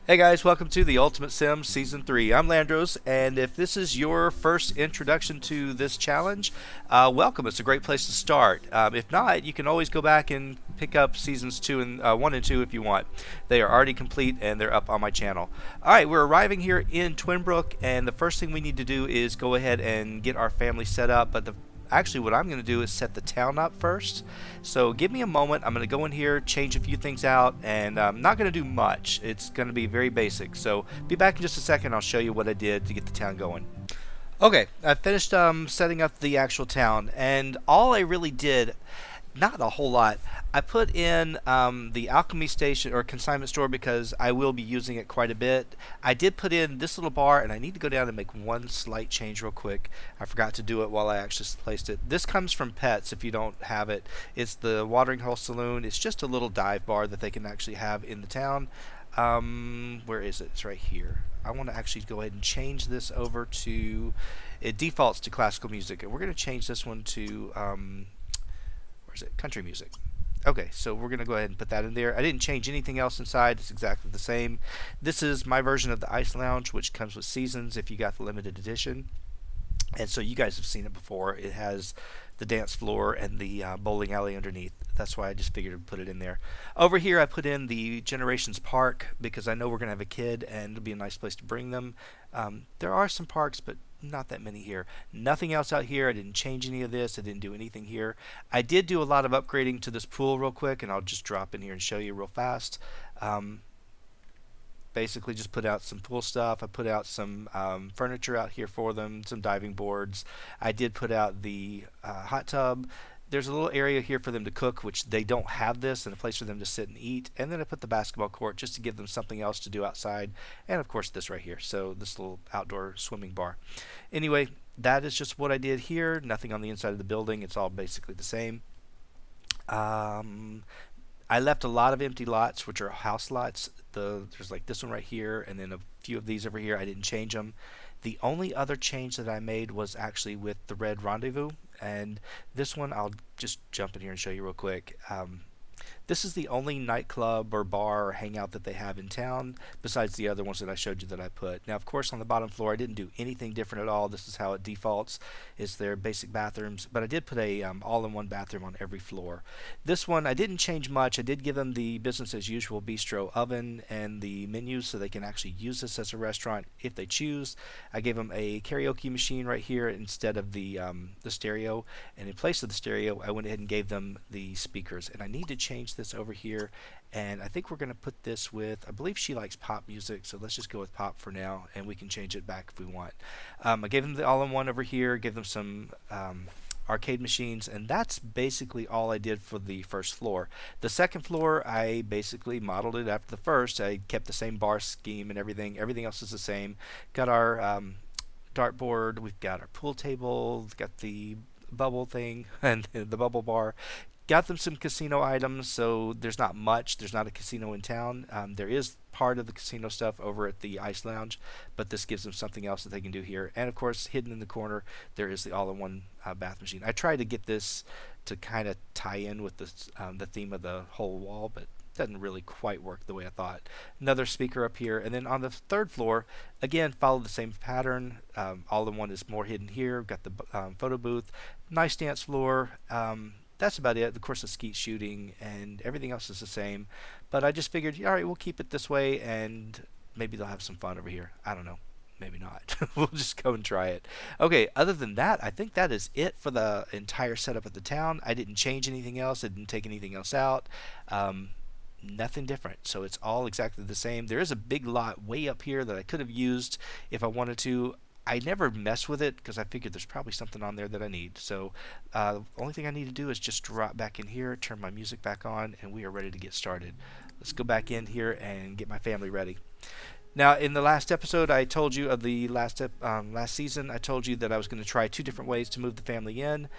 Hey guys, welcome to the Ultimate Sim Season 3. I'm Llandros, and if this is your first introduction to this challenge, welcome. It's a great place to start. If not, you can always go back and pick up Seasons 2 and 1 and 2 if you want. They are already complete and they're up on my channel. Alright, we're arriving here in Twinbrook, and the first thing we need to do is go ahead and get our family set up, but actually what I'm going to do is set the town up first. So give me a moment. I'm going to go in here, change a few things out, and I'm not going to do much. It's going to be very basic. So be back in just a second. I'll show you what I did to get the town going. Okay, I finished setting up the actual town, and all I really did, not a whole lot. I put in the alchemy station or consignment store because I will be using it quite a bit. I did put in this little bar, and I need to go down and make one slight change real quick. I forgot to do it while I actually placed it. This comes from Pets if you don't have it. It's the Watering Hole Saloon. It's just a little dive bar that they can actually have in the town. Where is it? It's right here. I want to actually go ahead and change this over to, it defaults to classical music, and we're going to change this one to where's it? Country music. Okay, so we're going to go ahead and put that in there. I didn't change anything else inside. It's exactly the same. This is my version of the Ice Lounge, which comes with seasons if you got the limited edition. And so you guys have seen it before. It has the dance floor and the bowling alley underneath. That's why I just figured to put it in there. Over here I put in the Generations Park because I know we're going to have a kid and it'll be a nice place to bring them. There are some parks, but not that many here. Nothing else out here. I didn't change any of this. I didn't do anything here. I did do a lot of upgrading to this pool real quick, and I'll just drop in here and show you real fast. Basically just put out some pool stuff. I put out some furniture out here for them, some diving boards. I did put out the hot tub. There's a little area here for them to cook, which they don't have this, and a place for them to sit and eat. And then I put the basketball court just to give them something else to do outside. And of course this right here, so this little outdoor swimming bar. Anyway, that is just what I did here. Nothing on the inside of the building. It's all basically the same. I left a lot of empty lots, which are house lots. There's like this one right here, and then a few of these over here. I didn't change them. The only other change that I made was actually with the Red Rendezvous, and this one I'll just jump in here and show you real quick. This is the only nightclub or bar or hangout that they have in town besides the other ones that I showed you that I put. Now, of course, on the bottom floor, I didn't do anything different at all. This is how it defaults. It's their basic bathrooms, but I did put a all-in-one bathroom on every floor. This one, I didn't change much. I did give them the business as usual bistro oven and the menus so they can actually use this as a restaurant if they choose. I gave them a karaoke machine right here instead of the stereo, and in place of the stereo, I went ahead and gave them the speakers. And I need to change this over here, and I think we're going to put this with, I believe she likes pop music, so let's just go with pop for now, and we can change it back if we want. I gave them the all-in-one over here, give them some arcade machines, and that's basically all I did for the first floor. The second floor, I basically modeled it after the first. I kept the same bar scheme and everything. Everything else is the same. Got our dartboard, we've got our pool table, got the bubble thing and the bubble bar. Got them some casino items, so there's not much. There's not a casino in town. There is part of the casino stuff over at the Ice Lounge, but this gives them something else that they can do here. And of course, hidden in the corner, there is the all-in-one bath machine. I tried to get this to kind of tie in with the theme of the whole wall, but doesn't really quite work the way I thought. Another speaker up here, and then on the third floor, again, follow the same pattern. All-in-one is more hidden here. Got the photo booth, nice dance floor. That's about it. Of course, the skeet shooting and everything else is the same. But I just figured, all right, we'll keep it this way, and maybe they'll have some fun over here. I don't know. Maybe not. We'll just go and try it. Okay, other than that, I think that is it for the entire setup of the town. I didn't change anything else. I didn't take anything else out. Nothing different. So it's all exactly the same. There is a big lot way up here that I could have used if I wanted to. I never mess with it because I figured there's probably something on there that I need. So the only thing I need to do is just drop back in here, turn my music back on, and we are ready to get started. Let's go back in here and get my family ready. Now, in the last episode, I told you of the last season, I told you that I was going to try 2 different ways to move the family in.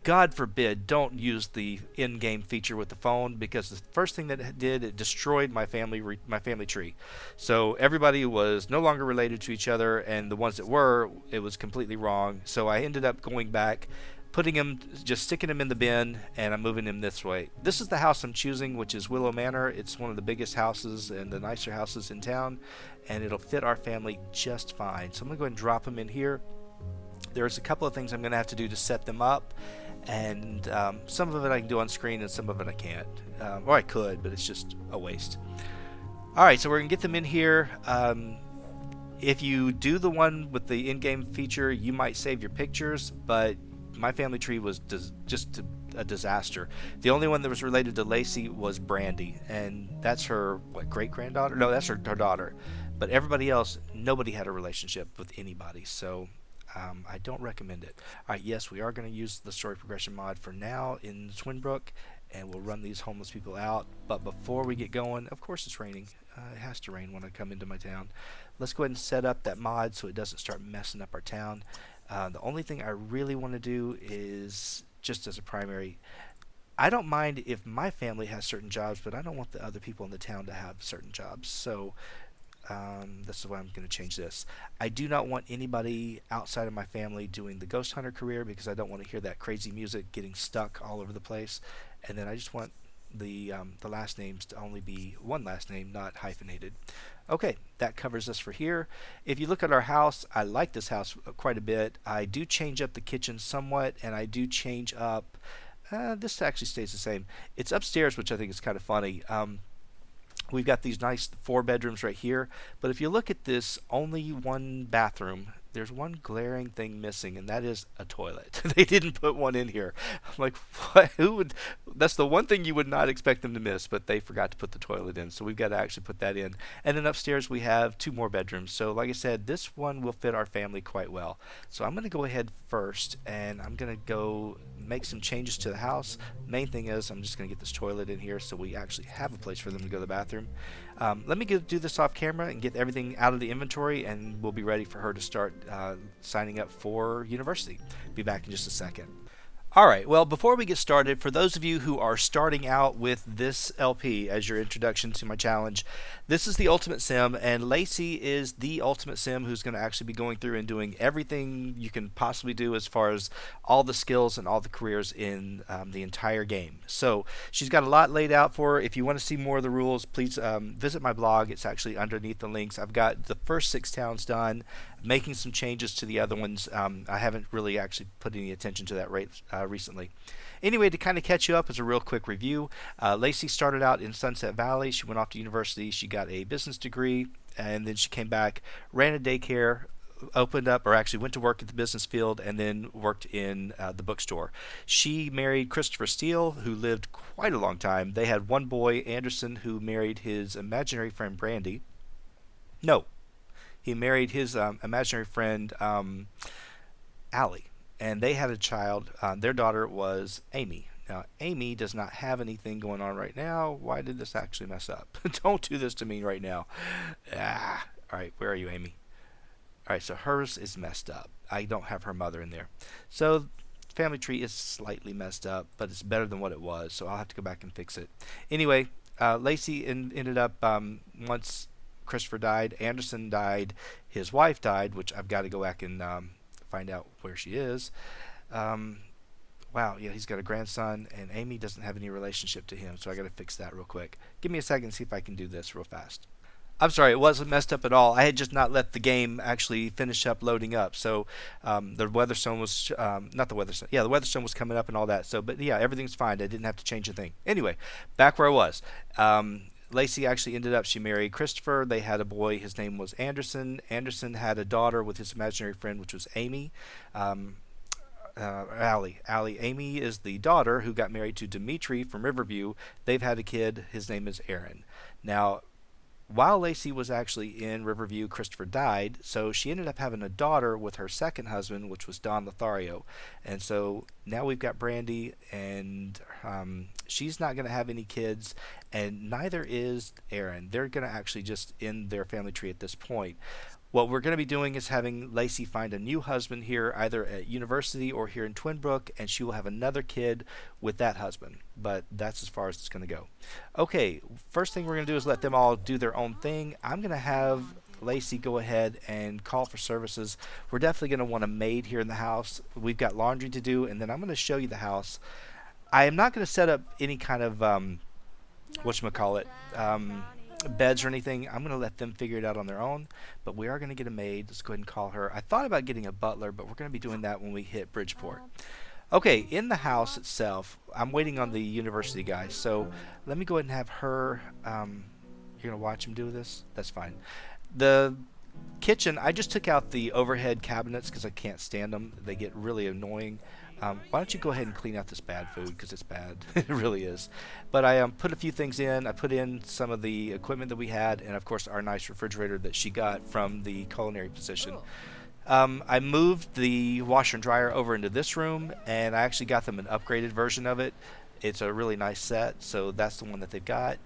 God forbid, don't use the in-game feature with the phone, because the first thing that it did, it destroyed my family tree. So everybody was no longer related to each other, and the ones that were, it was completely wrong. So I ended up going back putting him, just sticking him in the bin, and I'm moving him this way. This is the house I'm choosing, which is Willow Manor. It's one of the biggest houses and the nicer houses in town, and it'll fit our family just fine. So I'm going to go ahead and drop him in here. There's a couple of things I'm going to have to do to set them up, and some of it I can do on screen and some of it I can't. Or I could, but it's just a waste. Alright, so we're going to get them in here. If you do the one with the in-game feature, you might save your pictures, but my family tree was just a disaster. The only one that was related to Lacey was Brandy, and that's her, what, great-granddaughter? No, that's her daughter. But everybody else, nobody had a relationship with anybody, so I don't recommend it. Alright, yes, we are going to use the story progression mod for now in Twinbrook, and we'll run these homeless people out. But before we get going, of course it's raining. It has to rain when I come into my town. Let's go ahead and set up that mod so it doesn't start messing up our town. The only thing I really want to do is, just as a primary, I don't mind if my family has certain jobs, but I don't want the other people in the town to have certain jobs. So this is why I'm going to change this. I do not want anybody outside of my family doing the ghost hunter career, because I don't want to hear that crazy music getting stuck all over the place. And then I just want the last names to only be one last name, not hyphenated. Okay, that covers us for here. If you look at our house, I like this house quite a bit. I do change up the kitchen somewhat, and I do change up, this actually stays the same. It's upstairs, which I think is kind of funny. We've got these nice 4 bedrooms right here, but if you look at this only one bathroom, there's one glaring thing missing, and that is a toilet. They didn't put one in here. I'm like, what? Who would? That's the one thing you would not expect them to miss, but they forgot to put the toilet in, so we've got to actually put that in. And then upstairs we have 2 more bedrooms. So like I said, this one will fit our family quite well. So I'm going to go ahead first, and I'm going to go make some changes to the house. Main thing is I'm just going to get this toilet in here so we actually have a place for them to go to the bathroom. Let me do this off camera and get everything out of the inventory, and we'll be ready for her to start signing up for university. Be back in just a second. Alright, well, before we get started, for those of you who are starting out with this LP as your introduction to my challenge, this is the Ultimate Sim, and Lacy is the Ultimate Sim who's going to actually be going through and doing everything you can possibly do as far as all the skills and all the careers in the entire game. So she's got a lot laid out for her. If you want to see more of the rules, please visit my blog. It's actually underneath the links. I've got the first 6 towns done, making some changes to the other ones. I haven't really actually put any attention to that recently. Anyway, to kind of catch you up as a real quick review, Lacey started out in Sunset Valley. She went off to university. She got a business degree, and then she came back, ran a daycare, opened up, or actually went to work at the business field, and then worked in the bookstore. She married Christopher Steele, who lived quite a long time. They had one boy, Anderson, who married his imaginary friend Brandy. No, he married his imaginary friend Allie, and they had a child. Their daughter was Amy. Now, Amy does not have anything going on right now. Why did this actually mess up? Don't do this to me right now. Alright, where are you, Amy? Alright, so hers is messed up. I don't have her mother in there. So, family tree is slightly messed up, but it's better than what it was, so I'll have to go back and fix it. Anyway, Lacy ended up, once Christopher died, Anderson died, his wife died, which I've got to go back and find out where she is. Wow, yeah, he's got a grandson, and Amy doesn't have any relationship to him, so I got to fix that real quick. Give me a second and see if I can do this real fast. I'm sorry, it wasn't messed up at all. I had just not let the game actually finish up loading up. So the Weatherstone was, not the Weatherstone, yeah, the Weatherstone was coming up and all that. So, but yeah, everything's fine. I didn't have to change a thing. Anyway, back where I was. Lacey actually ended up, she married Christopher. They had a boy. His name was Anderson. Anderson had a daughter with his imaginary friend, which was Amy. Allie. Amy is the daughter who got married to Dimitri from Riverview. They've had a kid. His name is Aaron. Now, while Lacey was actually in Riverview, Christopher died, so she ended up having a daughter with her second husband, which was Don Lothario. And so now we've got Brandy, and she's not going to have any kids, and neither is Aaron. They're going to actually just end their family tree at this point. What we're going to be doing is having Lacey find a new husband here, either at university or here in Twinbrook, and she will have another kid with that husband. But that's as far as it's going to go. Okay, first thing we're going to do is let them all do their own thing. I'm going to have Lacey go ahead and call for services. We're definitely going to want a maid here in the house. We've got laundry to do, and then I'm going to show you the house. I am not going to set up any kind of whatchamacallit, beds or anything. I'm going to let them figure it out on their own, but we are going to get a maid. Let's go ahead and call her. I thought about getting a butler, but we're going to be doing that when we hit Bridgeport. Okay, in the house itself, I'm waiting on the university guy, so let me go ahead and have her, you're going to watch him do this? That's fine. The kitchen, I just took out the overhead cabinets because I can't stand them. They get really annoying. Why don't you go ahead and clean out this bad food, because it's bad. It really is. But I put a few things in. I put in some of the equipment that we had, and of course our nice refrigerator that she got from the culinary position. I moved the washer and dryer over into this room, and I actually got them an upgraded version of it. It's a really nice set, so that's the one that they've got.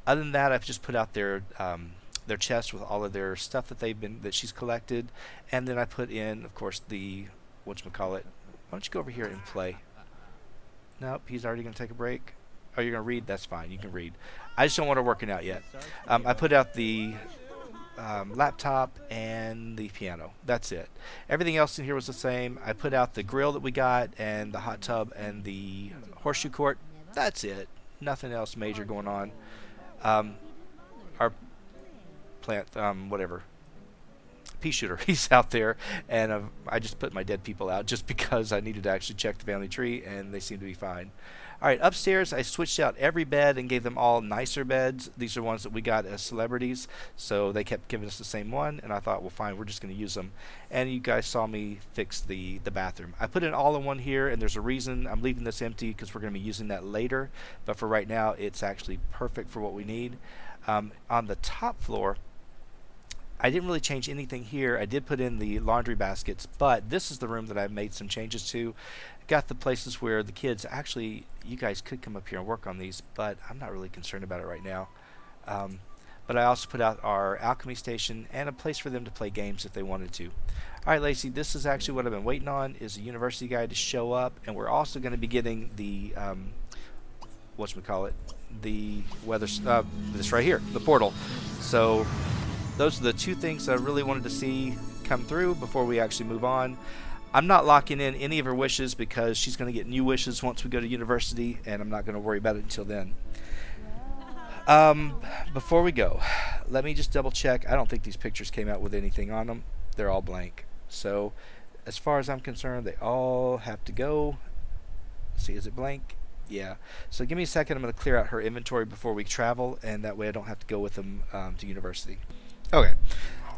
Other than that, I've just put out their chest with all of their stuff that she's collected, and then I put in, of course, the whatchamacallit. Why don't you go over here and play? Nope, he's already going to take a break. Oh, you're going to read? That's fine. You can read. I just don't want her working out yet. I put out the laptop and the piano. That's it. Everything else in here was the same. I put out the grill that we got and the hot tub and the horseshoe court. That's it. Nothing else major going on. Our plant, whatever. Pea shooter, he's out there, and I just put my dead people out just because I needed to actually check the family tree, and they seem to be fine. Alright, upstairs I switched out every bed and gave them all nicer beds. These are ones that we got as celebrities, so they kept giving us the same one, and I thought, well fine, we're just going to use them. And you guys saw me fix the bathroom. I put it all in one here, and there's a reason I'm leaving this empty, because we're going to be using that later, but for right now it's actually perfect for what we need. On the top floor, I didn't really change anything here. I did put in the laundry baskets, but this is the room that I've made some changes to. Got the places where the kids, actually, you guys could come up here and work on these, but I'm not really concerned about it right now. But I also put out our alchemy station and a place for them to play games if they wanted to. Alright, Lacey, this is actually what I've been waiting on, is a university guy to show up, and we're also going to be getting the, whatchamacallit, the weather, this right here, the portal. So those are the two things I really wanted to see come through before we actually move on. I'm not locking in any of her wishes because she's going to get new wishes once we go to university, and I'm not going to worry about it until then. Before we go, let me just double check. I don't think these pictures came out with anything on them. They're all blank. So as far as I'm concerned, they all have to go. Let's see, is it blank? Yeah. So give me a second. I'm going to clear out her inventory before we travel, and that way I don't have to go with them to university. Okay.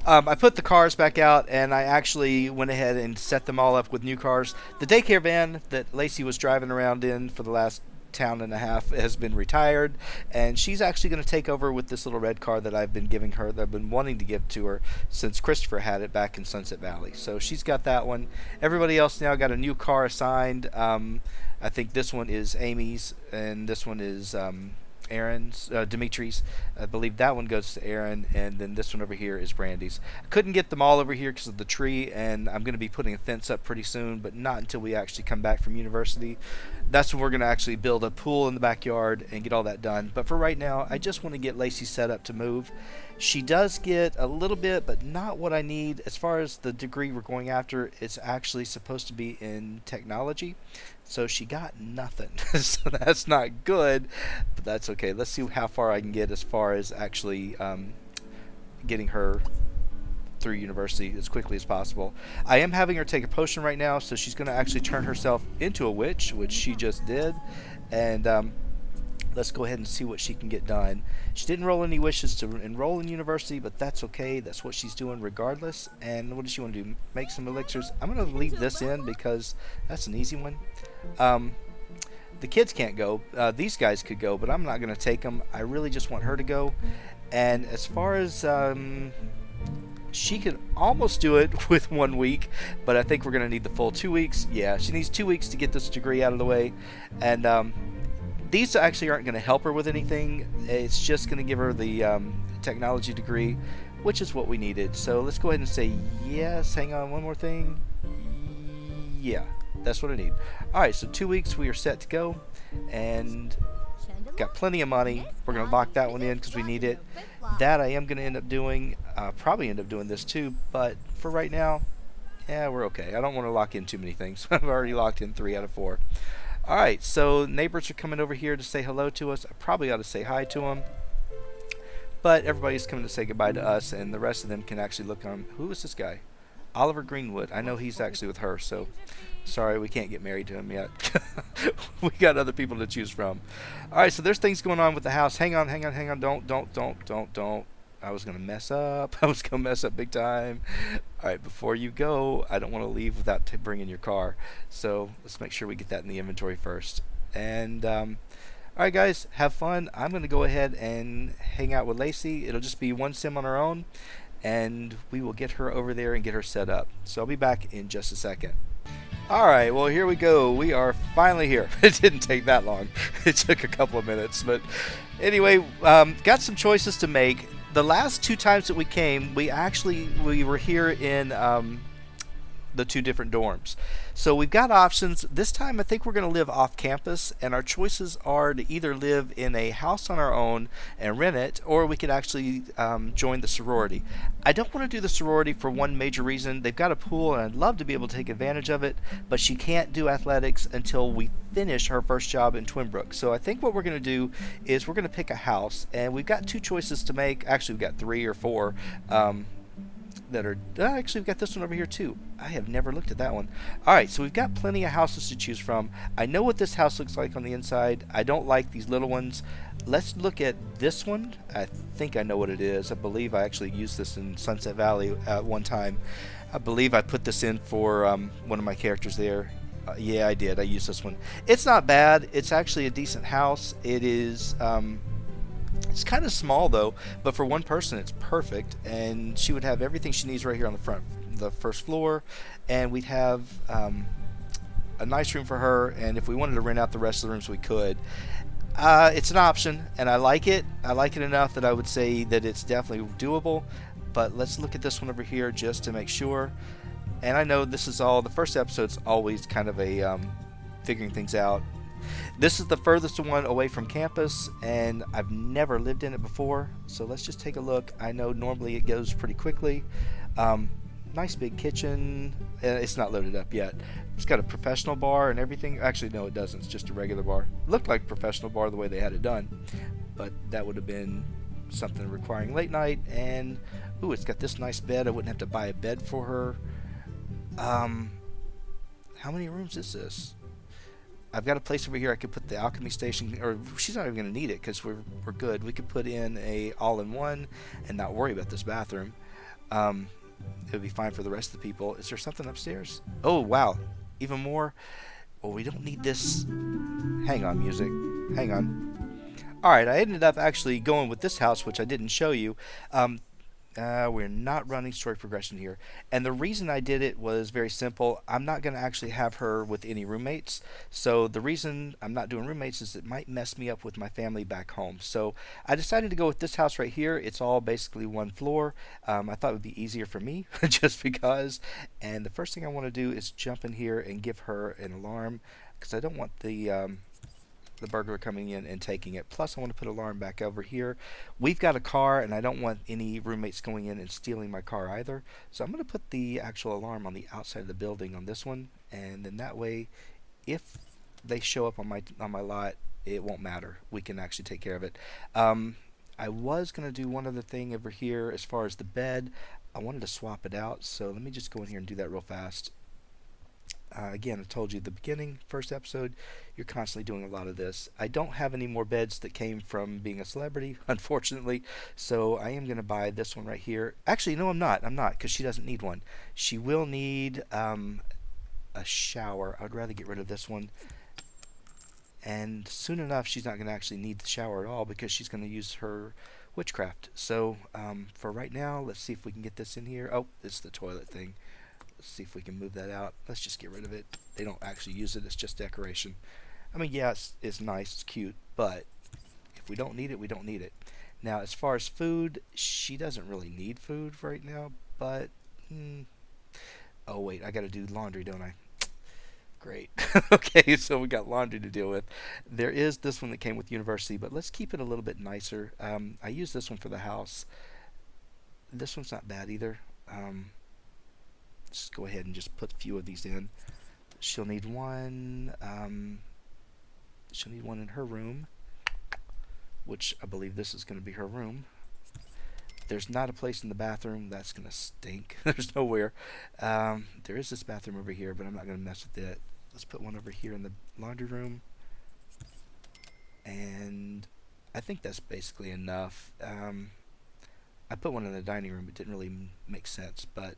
I put the cars back out, and I actually went ahead and set them all up with new cars. The daycare van that Lacey was driving around in for the last town and a half has been retired, and she's actually going to take over with this little red car that I've been giving her, that I've been wanting to give to her since Christopher had it back in Sunset Valley. So she's got that one. Everybody else now got a new car assigned. I think this one is Amy's, and this one is Aaron's, Dimitri's. I believe that one goes to Aaron, and then this one over here is Brandy's. I couldn't get them all over here because of the tree, and I'm going to be putting a fence up pretty soon, but not until we actually come back from university. That's when we're going to actually build a pool in the backyard and get all that done. But for right now, I just want to get Lacey set up to move. She does get a little bit, but not what I need. As far as the degree we're going after, it's actually supposed to be in technology. So she got nothing. So that's not good, but that's okay. Let's see how far I can get as far as actually getting her through university as quickly as possible. I am having her take a potion right now, so she's going to actually turn herself into a witch, which she just did. And let's go ahead and see what she can get done. She didn't roll any wishes to enroll in university, but that's okay. That's what she's doing regardless. And what does she want to do? Make some elixirs. I'm going to leave this in because that's an easy one. The kids can't go. These guys could go, but I'm not going to take them. I really just want her to go. And as far as she could almost do it with 1 week, but I think we're going to need the full 2 weeks. Yeah, she needs 2 weeks to get this degree out of the way. And these actually aren't going to help her with anything. It's just going to give her the technology degree, which is what we needed. So let's go ahead and say yes. Hang on, one more thing. Yeah, that's what I need. Alright, so 2 weeks we are set to go. And got plenty of money. We're going to lock that one in because we need it. That I am going to end up doing. Probably end up doing this too, but for right now, yeah, we're okay. I don't want to lock in too many things. I've already locked in 3 out of 4. Alright, so neighbors are coming over here to say hello to us. I probably ought to say hi to them. But everybody's coming to say goodbye to us, and the rest of them can actually look on. Who is this guy? Oliver Greenwood. I know he's actually with her, so sorry we can't get married to him yet. We got other people to choose from. Alright, so there's things going on with the house. Hang on. Don't. I was going to mess up. I was going to mess up big time. Alright, before you go, I don't want to leave without bringing your car. So let's make sure we get that in the inventory first. And, alright guys, have fun. I'm going to go ahead and hang out with Lacey. It'll just be one sim on her own. And we will get her over there and get her set up. So I'll be back in just a second. Alright, well here we go. We are finally here. It didn't take that long. It took a couple of minutes. But anyway, got some choices to make. The last 2 times that we came, we were here in the 2 different dorms. So we've got options. This time I think we're going to live off campus, and our choices are to either live in a house on our own and rent it, or we could actually join the sorority. I don't want to do the sorority for one major reason. They've got a pool and I'd love to be able to take advantage of it, but she can't do athletics until we finish her first job in Twinbrook. So I think what we're going to do is we're going to pick a house, and we've got 2 choices to make. Actually, we've got 3 or 4 that are actually, we've got this one over here too. I have never looked at that one. Alright, so we've got plenty of houses to choose from. I know what this house looks like on the inside. I don't like these little ones. Let's look at this one. I think I know what it is. I believe I actually used this in Sunset Valley at one time. I believe I put this in for one of my characters there. Yeah, I did. I used this one. It's not bad. It's actually a decent house. It is it's kind of small though, but for one person it's perfect, and she would have everything she needs right here on the first floor, and we'd have a nice room for her, and if we wanted to rent out the rest of the rooms we could. It's an option, and I like it. I like it enough that I would say that it's definitely doable, but let's look at this one over here just to make sure. And I know this is all, the first episode's always kind of a figuring things out. This is the furthest one away from campus, and I've never lived in it before, so let's just take a look. I know normally it goes pretty quickly. Nice big kitchen. It's not loaded up yet. It's got a professional bar and everything. Actually, no, it doesn't. It's just a regular bar. It looked like a professional bar the way they had it done, but that would have been something requiring late night. And ooh, it's got this nice bed. I wouldn't have to buy a bed for her. How many rooms is this? I've got a place over here I could put the alchemy station, or she's not even going to need it because we're good. We could put in a all-in-one and not worry about this bathroom. It would be fine for the rest of the people. Is there something upstairs? Oh, wow. Even more. Well, we don't need this. Hang on, music. Hang on. Alright, I ended up actually going with this house, which I didn't show you. We're not running story progression here. And the reason I did it was very simple. I'm not going to actually have her with any roommates. So the reason I'm not doing roommates is it might mess me up with my family back home. So I decided to go with this house right here. It's all basically one floor. I thought it would be easier for me just because. And the first thing I want to do is jump in here and give her an alarm because I don't want the burglar coming in and taking it. Plus, I want to put an alarm back over here. We've got a car, and I don't want any roommates going in and stealing my car either. So I'm going to put the actual alarm on the outside of the building on this one, and then that way, if they show up on my lot, it won't matter. We can actually take care of it. I was going to do one other thing over here as far as the bed. I wanted to swap it out, so let me just go in here and do that real fast. Again, I told you at the beginning, first episode, you're constantly doing a lot of this. I don't have any more beds that came from being a celebrity, unfortunately, so I am going to buy this one right here. Actually, no, I'm not, because she doesn't need one. She will need a shower. I would rather get rid of this one. And soon enough, she's not going to actually need the shower at all because she's going to use her witchcraft. So, for right now, let's see if we can get this in here. Oh, it's the toilet thing. Let's see if we can move that out. Let's just get rid of it. They don't actually use it. It's just decoration. I mean, yeah, it's nice. It's cute. But if we don't need it, we don't need it. Now, as far as food, she doesn't really need food right now. But, oh, wait. I got to do laundry, don't I? Great. Okay, so we got laundry to deal with. There is this one that came with university, but let's keep it a little bit nicer. I use this one for the house. This one's not bad either. Let's go ahead and just put a few of these in. She'll need one. She'll need one in her room, which I believe this is going to be her room. There's not a place in the bathroom. That's going to stink. There's nowhere. There is this bathroom over here, but I'm not going to mess with it. Let's put one over here in the laundry room. And I think that's basically enough. I put one in the dining room. It didn't really make sense, but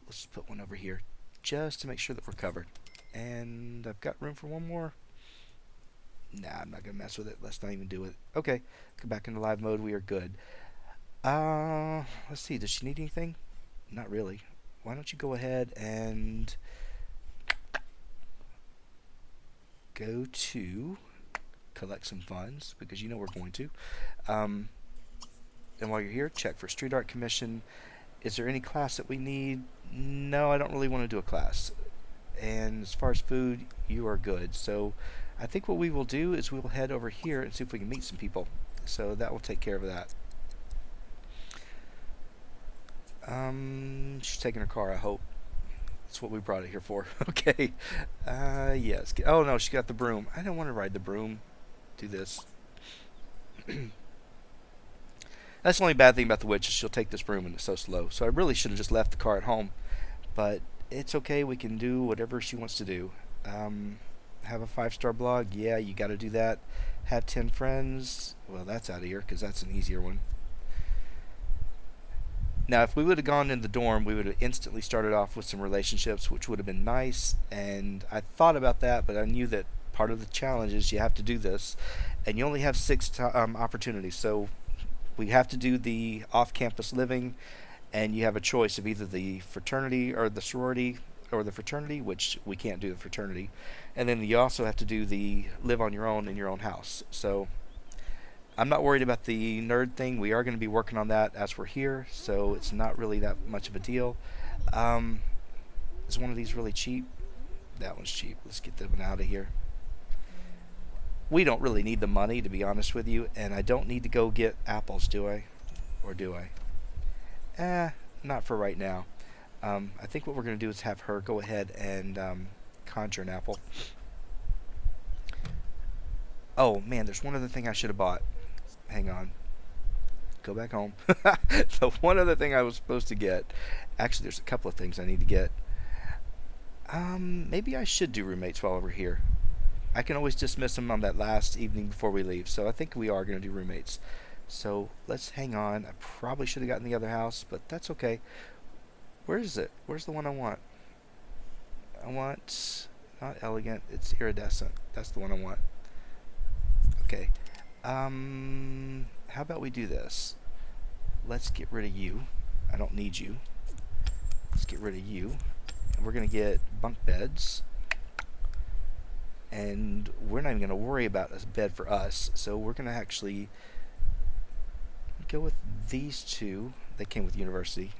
let's put one over here just to make sure that we're covered. And I've got room for one more. Nah, I'm not going to mess with it. Let's not even do it. Okay, go back into live mode. We are good. Let's see. Does she need anything? Not really. Why don't you go ahead and go to collect some funds, because you know we're going to. And while you're here, check for street art commission. Is there any class that we need? No, I don't really want to do a class. And as far as food, you are good. So I think what we will do is we'll head over here and see if we can meet some people. So that will take care of that. She's taking her car, I hope. That's what we brought it here for. Okay. Yes. Oh, no, she got the broom. I don't want to ride the broom. Do this. That's the only bad thing about the witch is she'll take this broom and it's so slow. So I really should have just left the car at home. But it's okay. We can do whatever she wants to do. Have a 5-star blog. Yeah, you got to do that. Have 10 friends. Well, that's out of here because that's an easier one. Now, if we would have gone in the dorm, we would have instantly started off with some relationships, which would have been nice. And I thought about that, but I knew that part of the challenge is you have to do this. And you only have 6 opportunities. So we have to do the off-campus living, and you have a choice of either the fraternity or the sorority or the fraternity, which we can't do the fraternity. And then you also have to do the live on your own in your own house. So I'm not worried about the nerd thing. We are going to be working on that as we're here, so it's not really that much of a deal. Is one of these really cheap? That one's cheap. Let's get that one out of here. We don't really need the money, to be honest with you, and I don't need to go get apples, do I? Or do I? Not for right now. I think what we're going to do is have her go ahead and conjure an apple. Oh, man, there's one other thing I should have bought. Hang on. Go back home. The one other thing I was supposed to get. Actually, there's a couple of things I need to get. Maybe I should do roommates while we're here. I can always dismiss them on that last evening before we leave. So I think we are going to do roommates. So let's hang on. I probably should have gotten the other house, but that's okay. Where is it? Where's the one I want? I want not elegant. It's iridescent. That's the one I want. Okay. How about we do this? Let's get rid of you. I don't need you. Let's get rid of you. And we're going to get bunk beds. And we're not even going to worry about a bed for us. So we're going to actually go with these two. They came with university.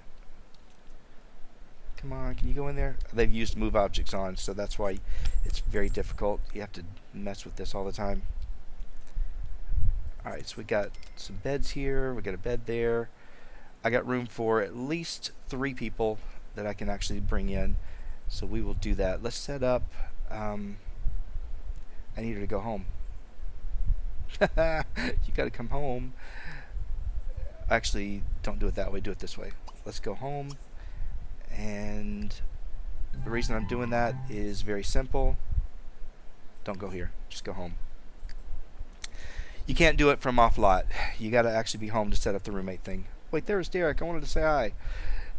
Come on, can you go in there? They've used move objects on, so that's why it's very difficult. You have to mess with this all the time. Alright, so we got some beds here. We got a bed there. I got room for at least 3 people that I can actually bring in. So we will do that. Let's set up. I need her to go home. You got to come home. Actually, don't do it that way. Do it this way. Let's go home. And the reason I'm doing that is very simple. Don't go here. Just go home. You can't do it from off lot. You got to actually be home to set up the roommate thing. Wait, there's Derek. I wanted to say hi.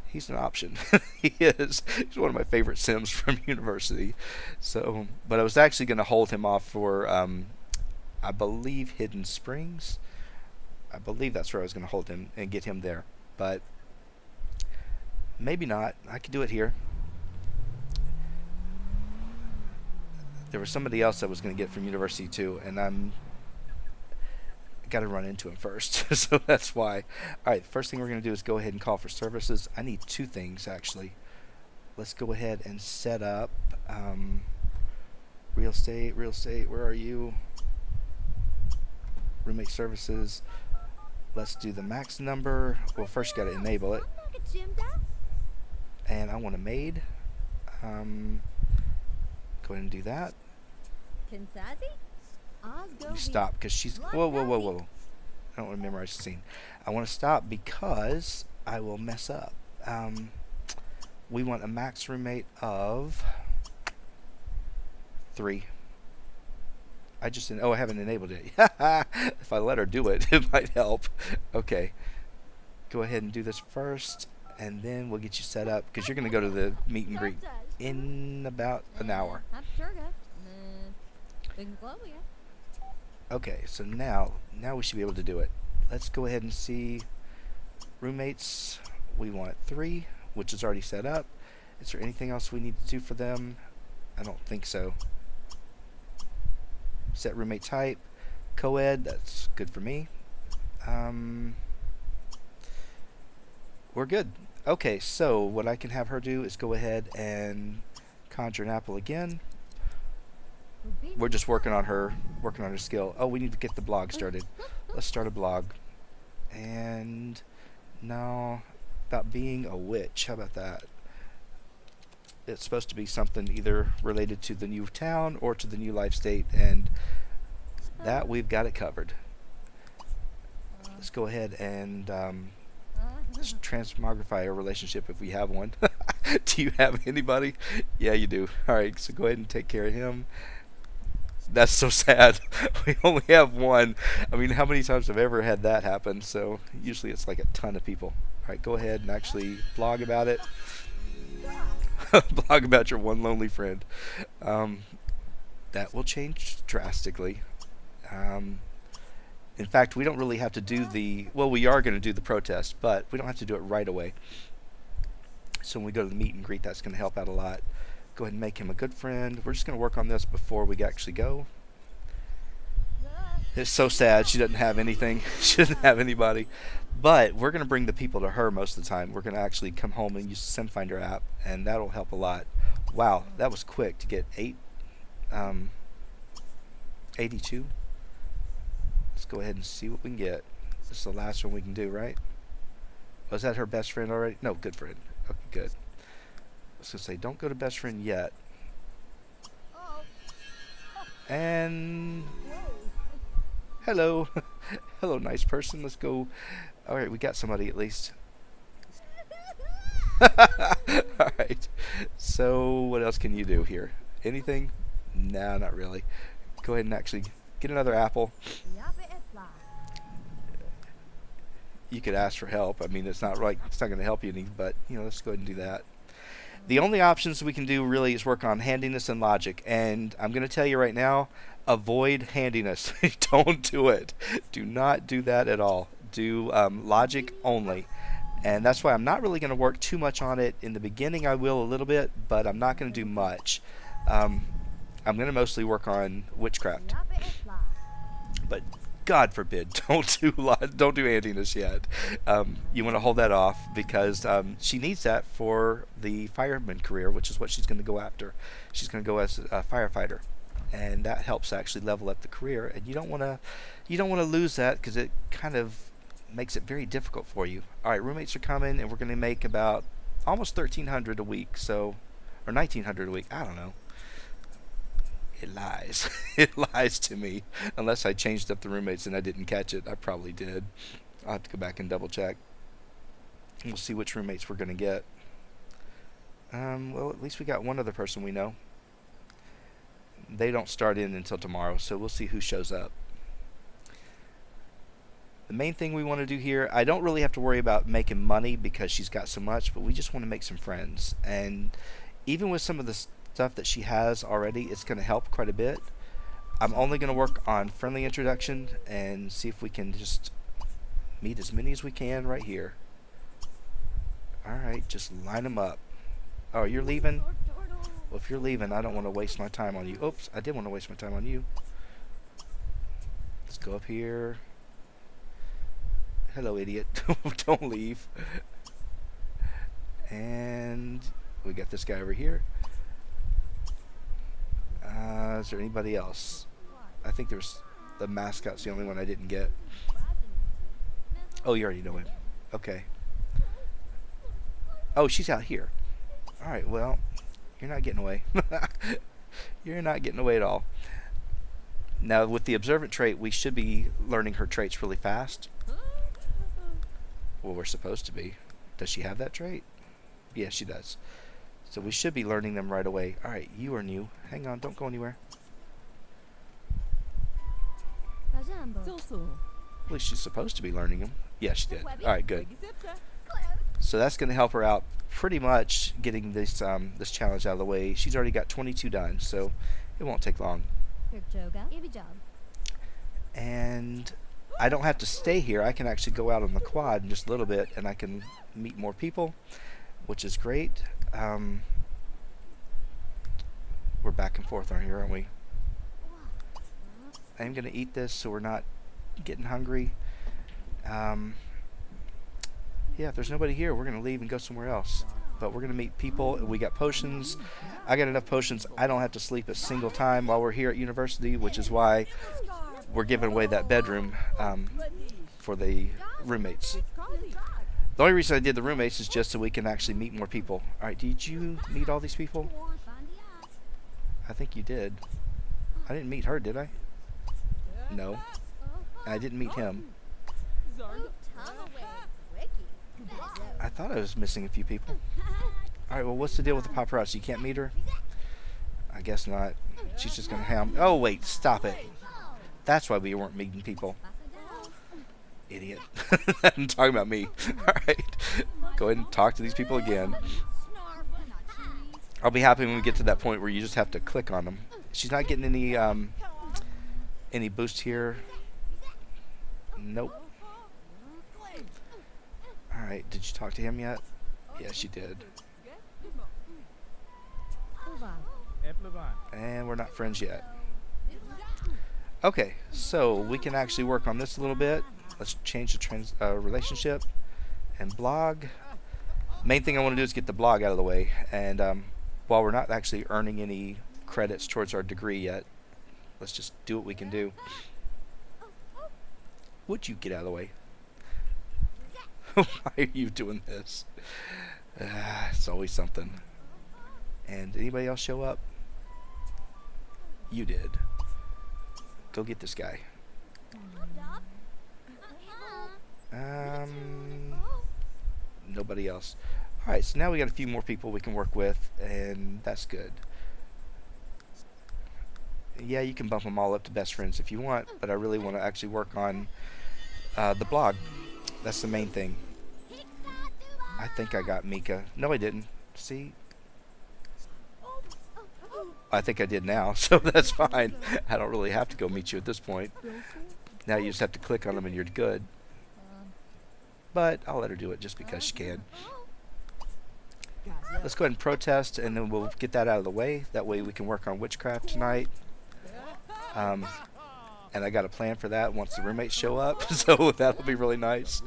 He's an option. He is. He's one of my favorite Sims from university. So, but I was actually going to hold him off for, I believe, Hidden Springs. I believe that's where I was going to hold him and get him there. But maybe not. I could do it here. There was somebody else I was going to get from university too, and I got to run into him first. So that's why. Alright, the first thing we're going to do is go ahead and call for services. I need 2 things actually. Let's go ahead and set up Real estate, where are you? Roommate services. Let's do the max number. Well, first you gotta enable it. And I want a maid. Go ahead and do that. Stop, because she's... Whoa. I don't want to memorize the scene. I want to stop because I will mess up. We want a max roommate of 3. I haven't enabled it. If I let her do it, it might help. Okay. Go ahead and do this first, and then we'll get you set up, because you're going to go to the meet and greet in about an hour. Okay, so now we should be able to do it. Let's go ahead and see roommates. We want 3, which is already set up. Is there anything else we need to do for them? I don't think so. Set roommate type, co-ed, that's good for me. We're good. Okay, so what I can have her do is go ahead and conjure an apple again. We're just working on her skill. Oh, we need to get the blog started. Let's start a blog. And now about being a witch. How about that? It's supposed to be something either related to the new town or to the new life state, and that we've got it covered. Let's go ahead and let's transmogrify a relationship if we have one. Do you have anybody? Yeah, you do. Alright, so go ahead and take care of him. That's so sad. We only have one. I mean, how many times have I ever had that happen? So usually it's like a ton of people. Alright, go ahead and actually blog about it. Blog about your one lonely friend. That will change drastically. In fact, we don't really have to do the... Well, we are going to do the protest, but we don't have to do it right away. So when we go to the meet and greet, that's going to help out a lot. Go ahead and make him a good friend. We're just going to work on this before we actually go. It's so sad she doesn't have anything. She doesn't have anybody. But we're going to bring the people to her most of the time. We're going to actually come home and use the SimFinder app, and that'll help a lot. Wow, that was quick to get 82. Let's go ahead and see what we can get. This is the last one we can do, right? Was that her best friend already? No, good friend. Okay, good. I was going to say, don't go to best friend yet. And... hello. Hello, nice person. Let's go. Alright, we got somebody at least. Alright. So, what else can you do here? Anything? Nah, not really. Go ahead and actually get another apple. You could ask for help. I mean, it's not going to help you any, but, you know, let's go ahead and do that. The only options we can do really is work on handiness and logic, and I'm going to tell you right now, avoid handiness. Don't do it. Do not do that at all. Do logic only. And that's why I'm not really going to work too much on it. In the beginning I will a little bit, but I'm not going to do much. I'm going to mostly work on witchcraft. But God forbid, don't do handiness yet. You want to hold that off because she needs that for the fireman career, which is what she's going to go after. She's going to go as a firefighter, and that helps actually level up the career. And you don't want to lose that because it kind of makes it very difficult for you. All right, roommates are coming, and we're going to make about almost 1,300 a week, so or 1,900 a week. I don't know. It lies. It lies to me. Unless I changed up the roommates and I didn't catch it. I probably did. I'll have to go back and double check. We'll see which roommates we're going to get. Well, at least we got one other person we know. They don't start in until tomorrow, so we'll see who shows up. The main thing we want to do here, I don't really have to worry about making money because she's got so much, but we just want to make some friends. And even with some of the stuff that she has already, it's going to help quite a bit. I'm only going to work on friendly introduction and see if we can just meet as many as we can right here. Alright, just line them up. Oh, you're leaving? Well, if you're leaving, I don't want to waste my time on you. Oops, I did want to waste my time on you. Let's go up here. Hello, idiot. Don't leave. And we got this guy over here. Is there anybody else? I think there's the mascot's the only one I didn't get. Oh, you already know him. Okay. Oh, she's out here. Alright, well, you're not getting away. You're not getting away at all. Now, with the observant trait, we should be learning her traits really fast. Well, we're supposed to be. Does she have that trait? Yeah, she does. So we should be learning them right away. Alright, you are new. Hang on, don't go anywhere. At least she's supposed to be learning them. Yeah, she did. Alright, good. So that's going to help her out pretty much getting this this challenge out of the way. She's already got 22 done, so it won't take long. And I don't have to stay here. I can actually go out on the quad in just a little bit, and I can meet more people, which is great. We're back and forth on here, aren't we? I'm going to eat this so we're not getting hungry. Yeah, if there's nobody here, we're going to leave and go somewhere else. But we're going to meet people. We got potions. I got enough potions. I don't have to sleep a single time while we're here at university, which is why we're giving away that bedroom for the roommates. The only reason I did the roommates is just so we can actually meet more people. Alright, did you meet all these people? I think you did. I didn't meet her, did I? No. I didn't meet him. I thought I was missing a few people. Alright, well, what's the deal with the paparazzi? You can't meet her? I guess not. She's just gonna ham. Oh, wait, stop it. That's why we weren't meeting people. Idiot. I'm talking about me. Alright. Go ahead and talk to these people again. I'll be happy when we get to that point where you just have to click on them. She's not getting any boost here. Nope. Alright, did you talk to him yet? Yes, she did. And we're not friends yet. Okay, so we can actually work on this a little bit. Let's change the relationship and blog. Main thing I want to do is get the blog out of the way. And while we're not actually earning any credits towards our degree yet, let's just do what we can do. Would you get out of the way? Why are you doing this? It's always something. And anybody else show up? You did. Go get this guy. Nobody else. Alright, so now we got a few more people we can work with, and that's good. Yeah, you can bump them all up to best friends if you want, but I really want to actually work on the blog. That's the main thing. I think I got Mika. No, I didn't. See? I think I did now, so that's fine. I don't really have to go meet you at this point. Now you just have to click on them and you're good. But I'll let her do it just because she can. Let's go ahead and protest, and then we'll get that out of the way. That way we can work on Witchcraft tonight. And I got a plan for that once the roommates show up, so that'll be really nice.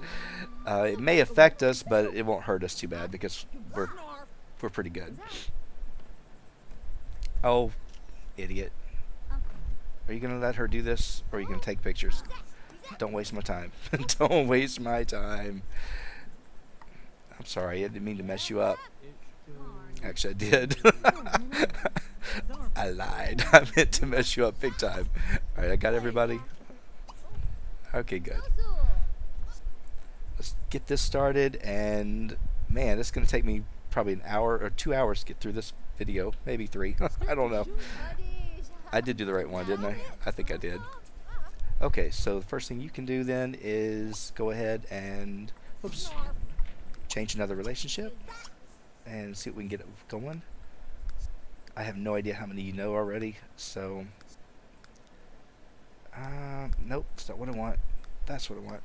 It may affect us, but it won't hurt us too bad because we're pretty good. Oh, idiot. Are you going to let her do this, or are you going to take pictures? Don't waste my time. Don't waste my time. I'm sorry, I didn't mean to mess you up. Actually, I did. I lied. I meant to mess you up big time. Alright, I got everybody. Okay, good. Let's get this started, and man, it's going to take me probably an hour or 2 hours to get through this video. Maybe 3. I don't know. I did do the right one, didn't I? I think I did. Okay, so the first thing you can do then is go ahead and oops, change another relationship and see what we can get going. I have no idea how many you know already, so nope, that's not what I want. That's what I want.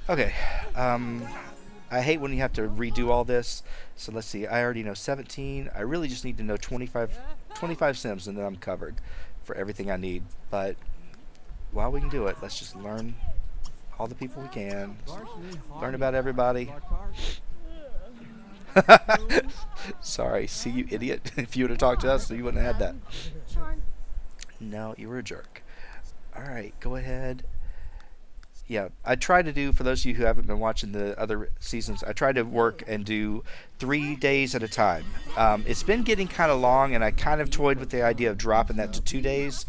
Okay, I hate when you have to redo all this, so let's see, I already know 17. I really just need to know 25 sims, and then I'm covered for everything I need. But while we can do it, let's just learn all the people we can, learn about everybody. Sorry, see you idiot. If you would have talked to us, you wouldn't have had that. No, you were a jerk. All right, go ahead. Yeah, I try to do, for those of you who haven't been watching the other seasons, I try to work and do 3 days at a time. It's been getting kind of long, and I kind of toyed with the idea of dropping that to 2 days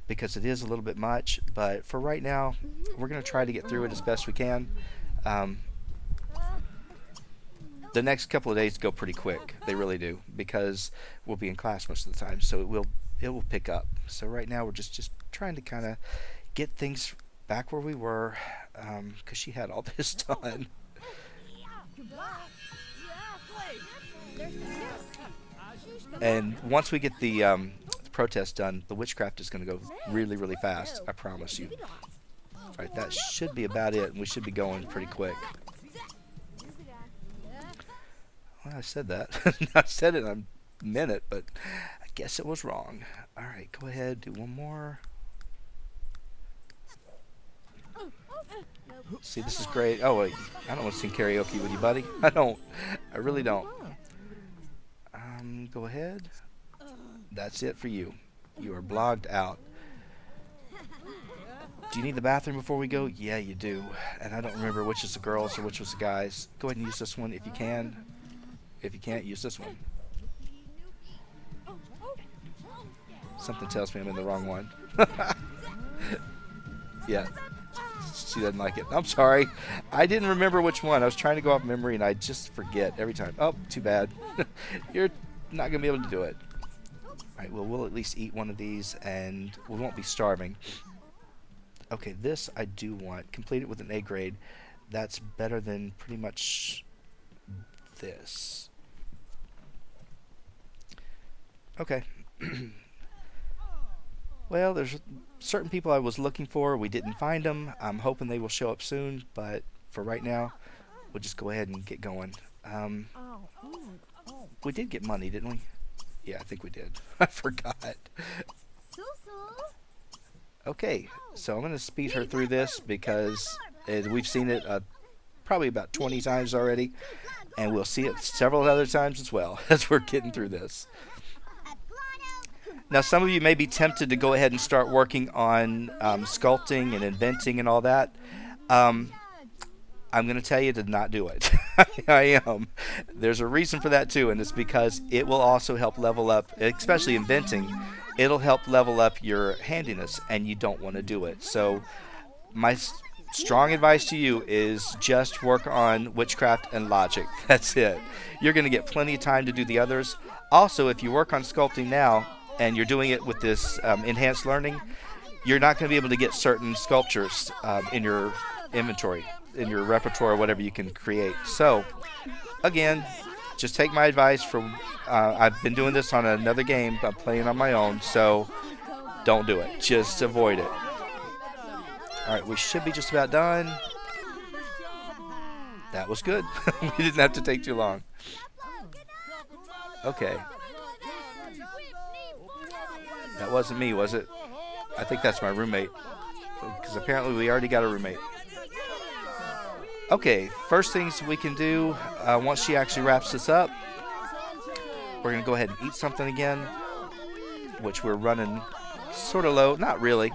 because it is a little bit much. But for right now, we're going to try to get through it as best we can. Um, the next couple of days go pretty quick. They really do, because we'll be in class most of the time, so it will pick up. So right now we're just trying to kind of get things back where we were, because she had all this done. And once we get the protest done, the witchcraft is going to go really, really fast. I promise you. All right, that should be about it, and we should be going pretty quick. Well, I said that. I said it in a minute, but I guess it was wrong. All right, go ahead, do one more. See, this is great. Oh, wait, I don't want to sing karaoke with you, buddy. I don't. I really don't. Go ahead. That's it for you. You are blogged out. Do you need the bathroom before we go? Yeah, you do. And I don't remember which is the girls or which was the guys. Go ahead and use this one if you can. If you can't, use this one. Something tells me I'm in the wrong one. Yeah. She doesn't like it. I'm sorry. I didn't remember which one. I was trying to go off memory, and I just forget every time. Oh, too bad. You're not going to be able to do it. All right, well, we'll at least eat one of these, and we won't be starving. Okay, this I do want. Complete it with an A grade. That's better than pretty much this. Okay. Well, there's certain people I was looking for. We didn't find them. I'm hoping they will show up soon, but for right now, we'll just go ahead and get going. We did get money, didn't we? Yeah, I think we did. I forgot. Okay, so I'm going to speed her through this because we've seen it probably about 20 times already, and we'll see it several other times as well as we're getting through this. Now, some of you may be tempted to go ahead and start working on sculpting and inventing and all that. I'm going to tell you to not do it. I am. There's a reason for that, too, and it's because it will also help level up, especially inventing. It'll help level up your handiness, and you don't want to do it. So my strong advice to you is just work on witchcraft and logic. That's it. You're going to get plenty of time to do the others. Also, if you work on sculpting now, and you're doing it with this enhanced learning, you're not going to be able to get certain sculptures in your inventory, in your repertoire, whatever you can create. So, again, just take my advice from, I've been doing this on another game, I'm playing on my own, so don't do it. Just avoid it. Alright, we should be just about done. That was good. We didn't have to take too long. Okay. That wasn't me, was it? I think that's my roommate. Because apparently we already got a roommate. Okay, first things we can do, once she actually wraps this up, we're going to go ahead and eat something again, which we're running sort of low. Not really,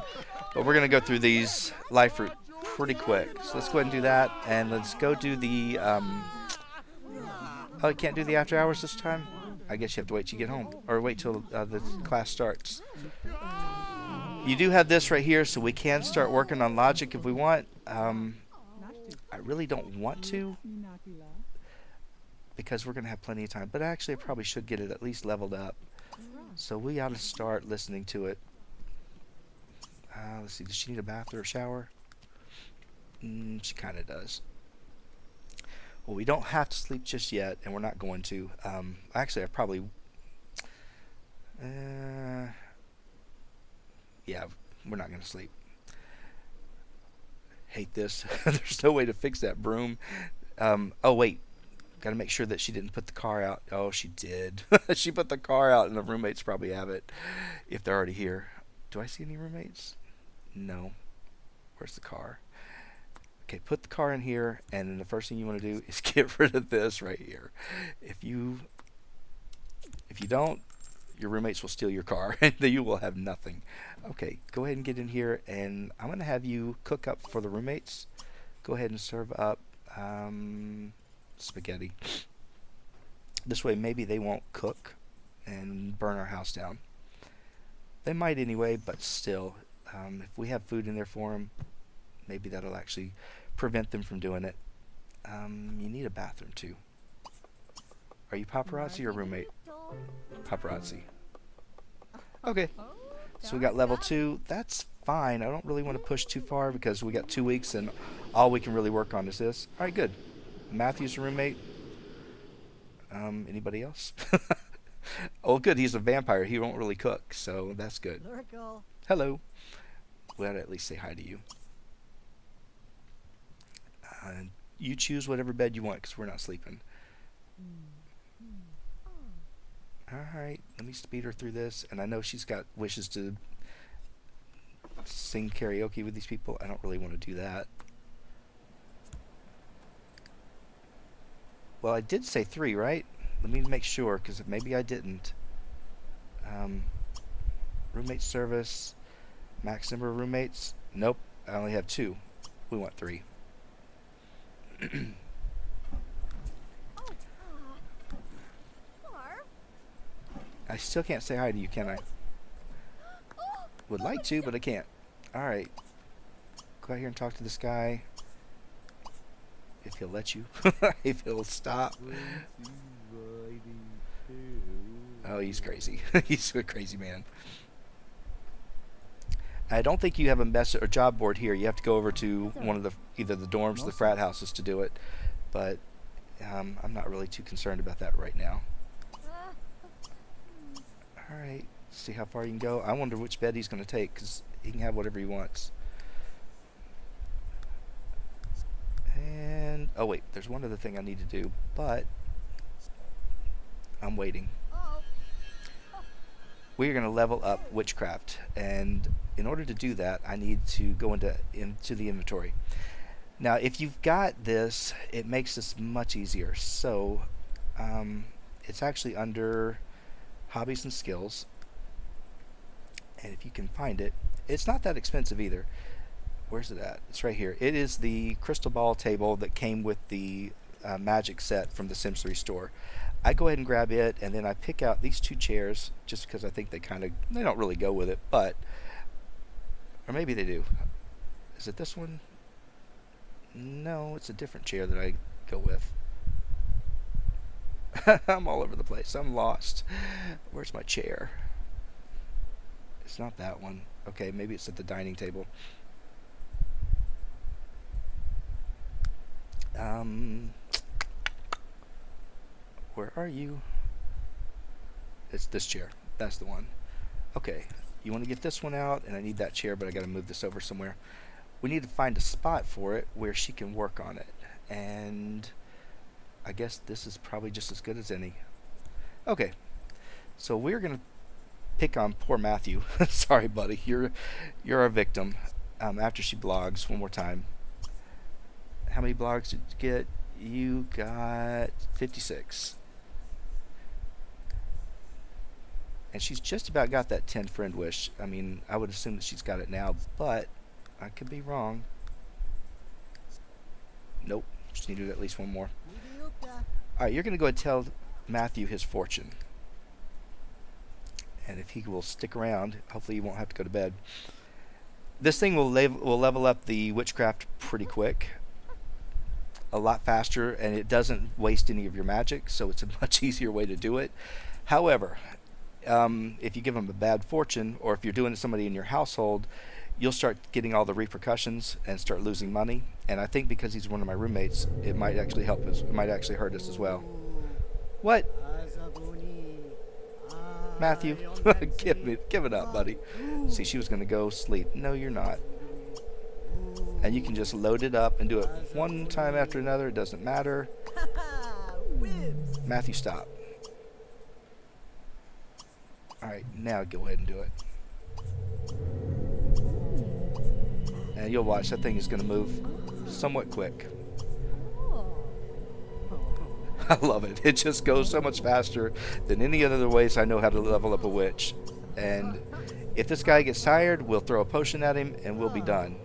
but we're going to go through these life fruit pretty quick. So let's go ahead and do that, and let's go do the... Oh, you can't do the after hours this time? I guess you have to wait till you get home, or wait till the class starts. You do have this right here, so we can start working on logic if we want. I really don't want to, because we're going to have plenty of time. But actually, I probably should get it at least leveled up. So we ought to start listening to it. Let's see, does she need a bath or a shower? She kind of does. Well, we don't have to sleep just yet, and we're not going to. Actually, I probably... yeah, we're not going to sleep. Hate this. There's no way to fix that broom. Oh, wait. Got to make sure that she didn't put the car out. Oh, she did. She put the car out, and the roommates probably have it if they're already here. Do I see any roommates? No. Where's the car? Okay, put the car in here, and then the first thing you want to do is get rid of this right here. If you don't, your roommates will steal your car, and then you will have nothing. Okay, go ahead and get in here, and I'm going to have you cook up for the roommates. Go ahead and serve up spaghetti. This way, maybe they won't cook and burn our house down. They might anyway, but still, if we have food in there for them, maybe that'll actually prevent them from doing it. You need a bathroom too. Are you paparazzi or roommate? Paparazzi. Okay, so we got level 2. That's fine. I don't really want to push too far because we got 2 weeks and all we can really work on is this. Alright, good. Matthew's a roommate. Anybody else? Oh, good. He's a vampire. He won't really cook, so that's good. Hello. We ought to at least say hi to you. You choose whatever bed you want because we're not sleeping. Alright, let me speed her through this. And I know she's got wishes to sing karaoke with these people. I don't really want to do that. Well, I did say 3, right? Let me make sure, because maybe I didn't. Roommate service. Max number of roommates. Nope, I only have 2. We want 3. I still can't say hi to you, can I? Would like to, but I can't. Alright. Go out here and talk to this guy. If he'll let you. If he'll stop. Oh, he's crazy. He's a crazy man. I don't think you have a mess or job board here. You have to go over to one of the either the dorms or the frat houses to do it. But I'm not really too concerned about that right now. Alright, see how far you can go. I wonder which bed he's going to take, because he can have whatever he wants. And, oh wait, there's one other thing I need to do, but I'm waiting. We are going to level up Witchcraft, and in order to do that, I need to go into the inventory. Now, if you've got this, it makes this much easier. So, it's actually under Hobbies and Skills, and if you can find it, it's not that expensive either. Where's it at? It's right here. It is the crystal ball table that came with the magic set from the Sims 3 store. I go ahead and grab it, and then I pick out these 2 chairs just because I think they don't really go with it, but or maybe they do. Is it this one? No, it's a different chair that I go with. I'm all over the place. I'm lost. Where's my chair? It's not that one. Okay, maybe it's at the dining table. Where are you? It's this chair. That's the one. Okay, you want to get this one out, and I need that chair, but I got to move this over somewhere. We need to find a spot for it where she can work on it, and I guess this is probably just as good as any. Okay, so we're gonna pick on poor Matthew. Sorry, buddy, you're our victim. After she blogs one more time. How many blogs did you get? You got 56. And she's just about got that 10 friend wish. I mean, I would assume that she's got it now, but I could be wrong. Nope. Just need to do at least one more. Alright, you're going to go ahead and tell Matthew his fortune. And if he will stick around, hopefully he won't have to go to bed. This thing will level up the Witchcraft pretty quick. A lot faster, and it doesn't waste any of your magic, so it's a much easier way to do it. However, if you give them a bad fortune, or if you're doing it to somebody in your household, you'll start getting all the repercussions and start losing money. And I think because he's one of my roommates, it might actually help us. It might actually hurt us as well. What? Matthew, give it up, buddy. See, she was going to go sleep. No, you're not. And you can just load it up and do it one time after another. It doesn't matter. Matthew, stop. Alright, now go ahead and do it. And you'll watch, that thing is going to move somewhat quick. I love it. It just goes so much faster than any other ways I know how to level up a witch. And if this guy gets tired, we'll throw a potion at him and we'll be done.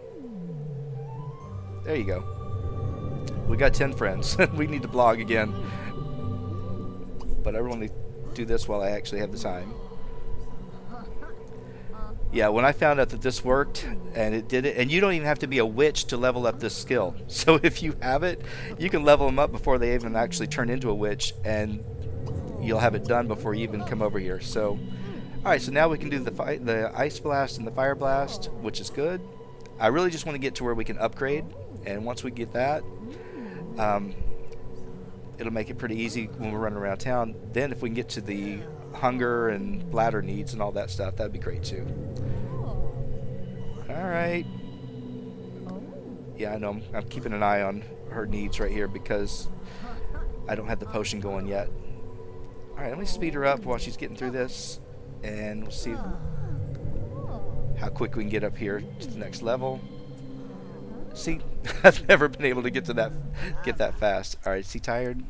There you go. We got 10 friends. We need to blog again. But I only do this while I actually have the time. Yeah, when I found out that this worked, and it did it, and you don't even have to be a witch to level up this skill. So if you have it, you can level them up before they even actually turn into a witch, and you'll have it done before you even come over here. So, alright, so now we can do the ice blast and the fire blast, which is good. I really just want to get to where we can upgrade, and once we get that, it'll make it pretty easy when we're running around town. Then if we can get to the hunger and bladder needs and all that stuff, that'd be great too. Alright. Yeah, I know I'm keeping an eye on her needs right here because I don't have the potion going yet. Alright, let me speed her up while she's getting through this, and we'll see how quick we can get up here to the next level. See, I've never been able to get that fast. Alright, is he tired?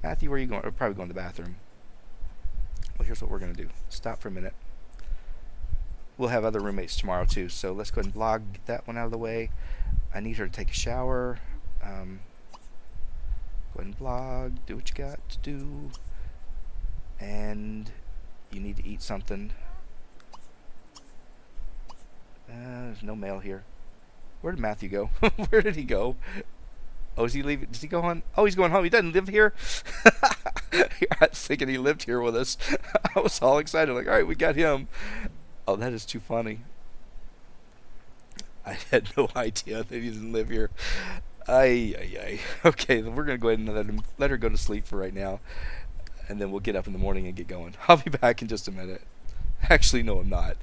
Matthew, where are you going? We're probably going to the bathroom. Well, here's what we're going to do. Stop for a minute. We'll have other roommates tomorrow too, so let's go ahead and blog, get that one out of the way. I need her to take a shower. Go ahead and blog, do what you got to do. And you need to eat something. There's no mail here. Where did Matthew go? Where did he go? Oh, is he leaving? Does he go on? Oh, he's going home. He doesn't live here? I was thinking he lived here with us. I was all excited. Like, all right, we got him. Oh, that is too funny. I had no idea that he didn't live here. Ay, ay, ay. Okay, then we're going to go ahead and let her go to sleep for right now. And then we'll get up in the morning and get going. I'll be back in just a minute. Actually, no, I'm not.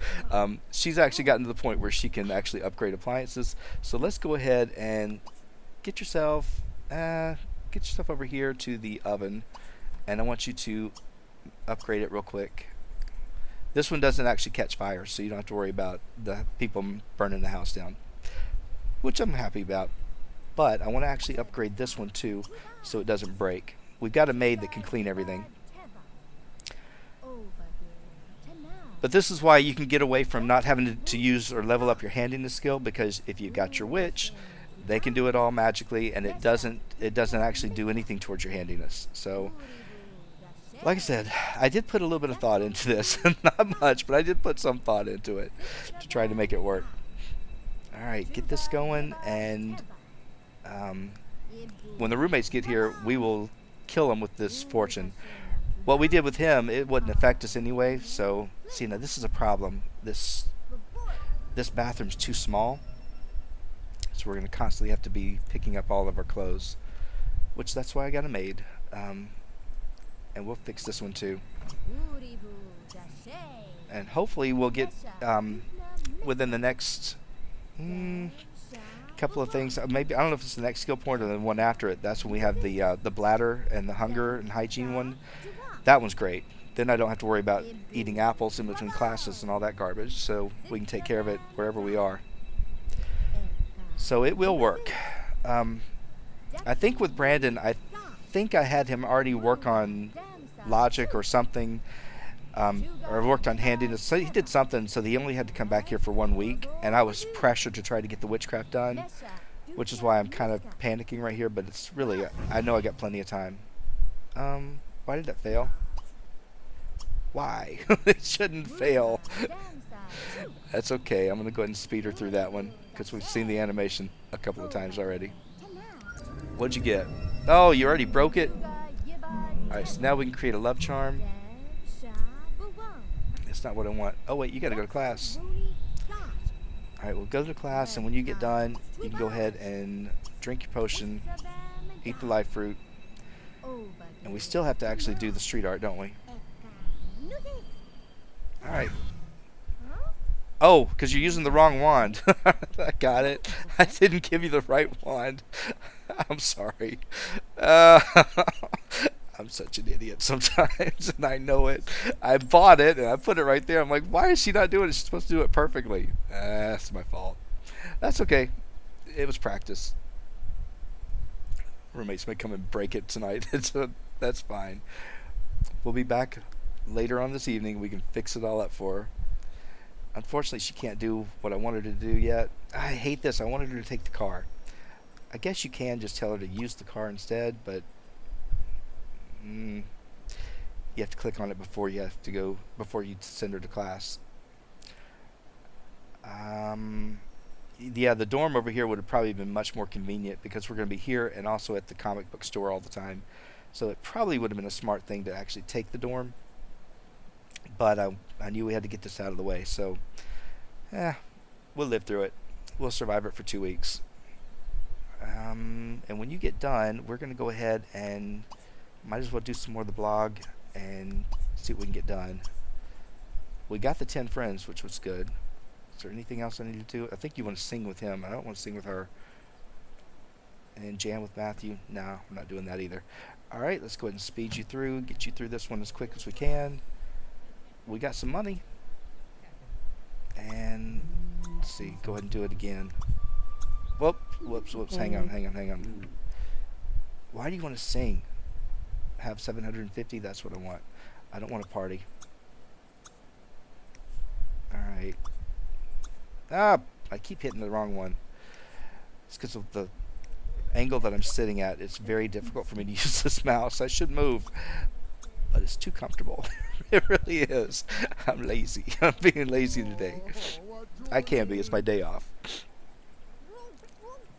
She's actually gotten to the point where she can actually upgrade appliances. So let's go ahead and get yourself over here to the oven, and I want you to upgrade it real quick. This one doesn't actually catch fire, so you don't have to worry about the people burning the house down, which I'm happy about. But I want to actually upgrade this one too, so it doesn't break. We've got a maid that can clean everything. But this is why you can get away from not having to use or level up your handiness skill, because if you've got your witch, they can do it all magically, and it doesn't actually do anything towards your handiness. So, like I said, I did put a little bit of thought into this. Not much, but I did put some thought into it to try to make it work. Alright, get this going, and when the roommates get here, we will kill them with this fortune. What we did with him, it wouldn't affect us anyway, so, see, now this is a problem. This bathroom's too small. So we're going to constantly have to be picking up all of our clothes, which that's why I got a maid. And we'll fix this one too. And hopefully we'll get within the next couple of things. Maybe, I don't know if it's the next skill point or the one after it. That's when we have the bladder and the hunger and hygiene one. That one's great. Then I don't have to worry about eating apples in between classes and all that garbage. So we can take care of it wherever we are. So it will work. I think with Brandon, I think I had him already work on logic or something, or worked on handiness. So he did something, so he only had to come back here for 1 week, and I was pressured to try to get the witchcraft done, which is why I'm kind of panicking right here, but it's really, I know I got plenty of time. Why did that fail? Why? It shouldn't fail. That's okay. I'm going to go ahead and speed her through that one, because we've seen the animation a couple of times already. What'd you get? Oh, you already broke it? Alright, so now we can create a love charm. That's not what I want. Oh wait, you gotta go to class. Alright, we'll go to class, and when you get done, you can go ahead and drink your potion, eat the life fruit, and we still have to actually do the street art, don't we? Alright. Oh, because you're using the wrong wand. I got it. I didn't give you the right wand. I'm sorry. I'm such an idiot sometimes, and I know it. I bought it, and I put it right there. I'm like, why is she not doing it? She's supposed to do it perfectly. That's my fault. That's okay. It was practice. Roommates may come and break it tonight. That's fine. We'll be back later on this evening. We can fix it all up for her. Unfortunately, she can't do what I wanted her to do yet. I hate this. I wanted her to take the car. I guess you can just tell her to use the car instead, but you have to click on it before you send her to class. Yeah, the dorm over here would have probably been much more convenient because we're going to be here and also at the comic book store all the time. So it probably would have been a smart thing to actually take the dorm. But I knew we had to get this out of the way, so we'll live through it. We'll survive it for 2 weeks. And when you get done, we're going to go ahead and might as well do some more of the blog and see what we can get done. We got the 10 friends, which was good. Is there anything else I need to do? I think you want to sing with him. I don't want to sing with her. And then jam with Matthew. No, I'm not doing that either. All right, let's go ahead and speed you through, get you through this one as quick as we can. We got some money. And let's see, go ahead and do it again. Whoops. Hang on. Why do you want to sing? Have 750? That's what I want. I don't want to party. Alright. I keep hitting the wrong one. It's because of the angle that I'm sitting at. It's very difficult for me to use this mouse. I should move. But it's too comfortable. It really is. I'm lazy. I'm being lazy today. I can be. It's my day off.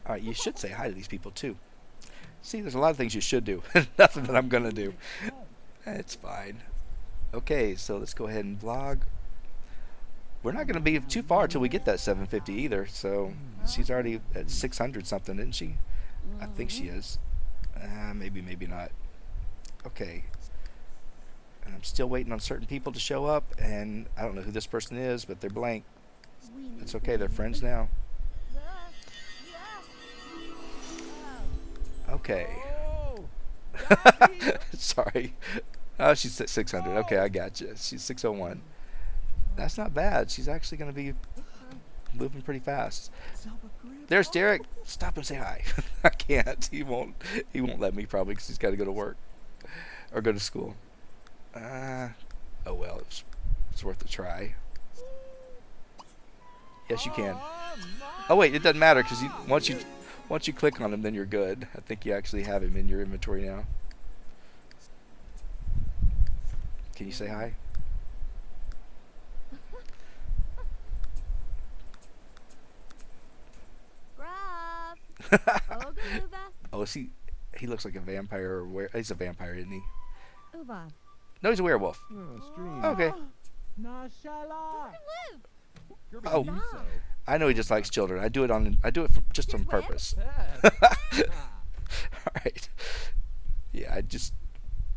Alright, you should say hi to these people too. See, there's a lot of things you should do. Nothing that I'm going to do. It's fine. Okay, so let's go ahead and vlog. We're not going to be too far till we get that 750 either. So she's already at 600 something, isn't she? I think she is. Maybe not. Okay. And I'm still waiting on certain people to show up, and I don't know who this person is, but they're blank. It's okay, they're friends now. Okay. Sorry. Oh, she's at 600. Okay, I got you. She's 601. That's not bad. She's actually going to be moving pretty fast. There's Derek. Stop and say hi. I can't. He won't let me probably because he's got to go to work or go to school. Oh well, it's worth a try. Yes, you can. Oh wait, it doesn't matter because once you click on him, then you're good. I think you actually have him in your inventory now. Can you say hi? Oh, is he? He looks like a vampire. He's a vampire, isn't he? No, he's a werewolf. Okay. Oh, I know he just likes children. I do it just on purpose. All right. Yeah,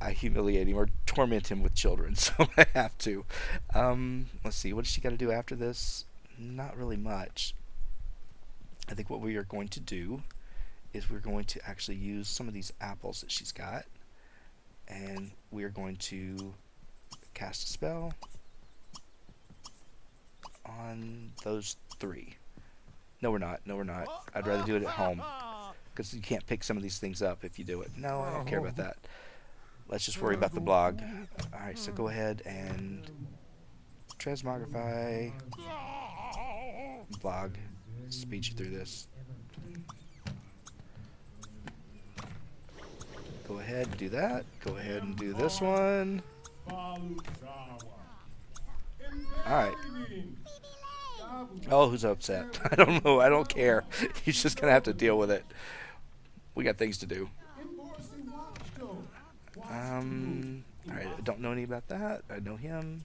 I humiliate him or torment him with children, so I have to. Let's see. What does she got to do after this? Not really much. I think what we are going to do is we're going to actually use some of these apples that she's got, and we are going to cast a spell on those 3. No, we're not. I'd rather do it at home because you can't pick some of these things up if you do it. No, I don't care about that. Let's just worry about the blog. Alright, so go ahead and transmogrify blog. Speed you through this. Go ahead and do that. Go ahead and do this one. Alright. Oh, who's upset? I don't know. I don't care. He's just going to have to deal with it. We got things to do. Alright, I don't know any about that. I know him.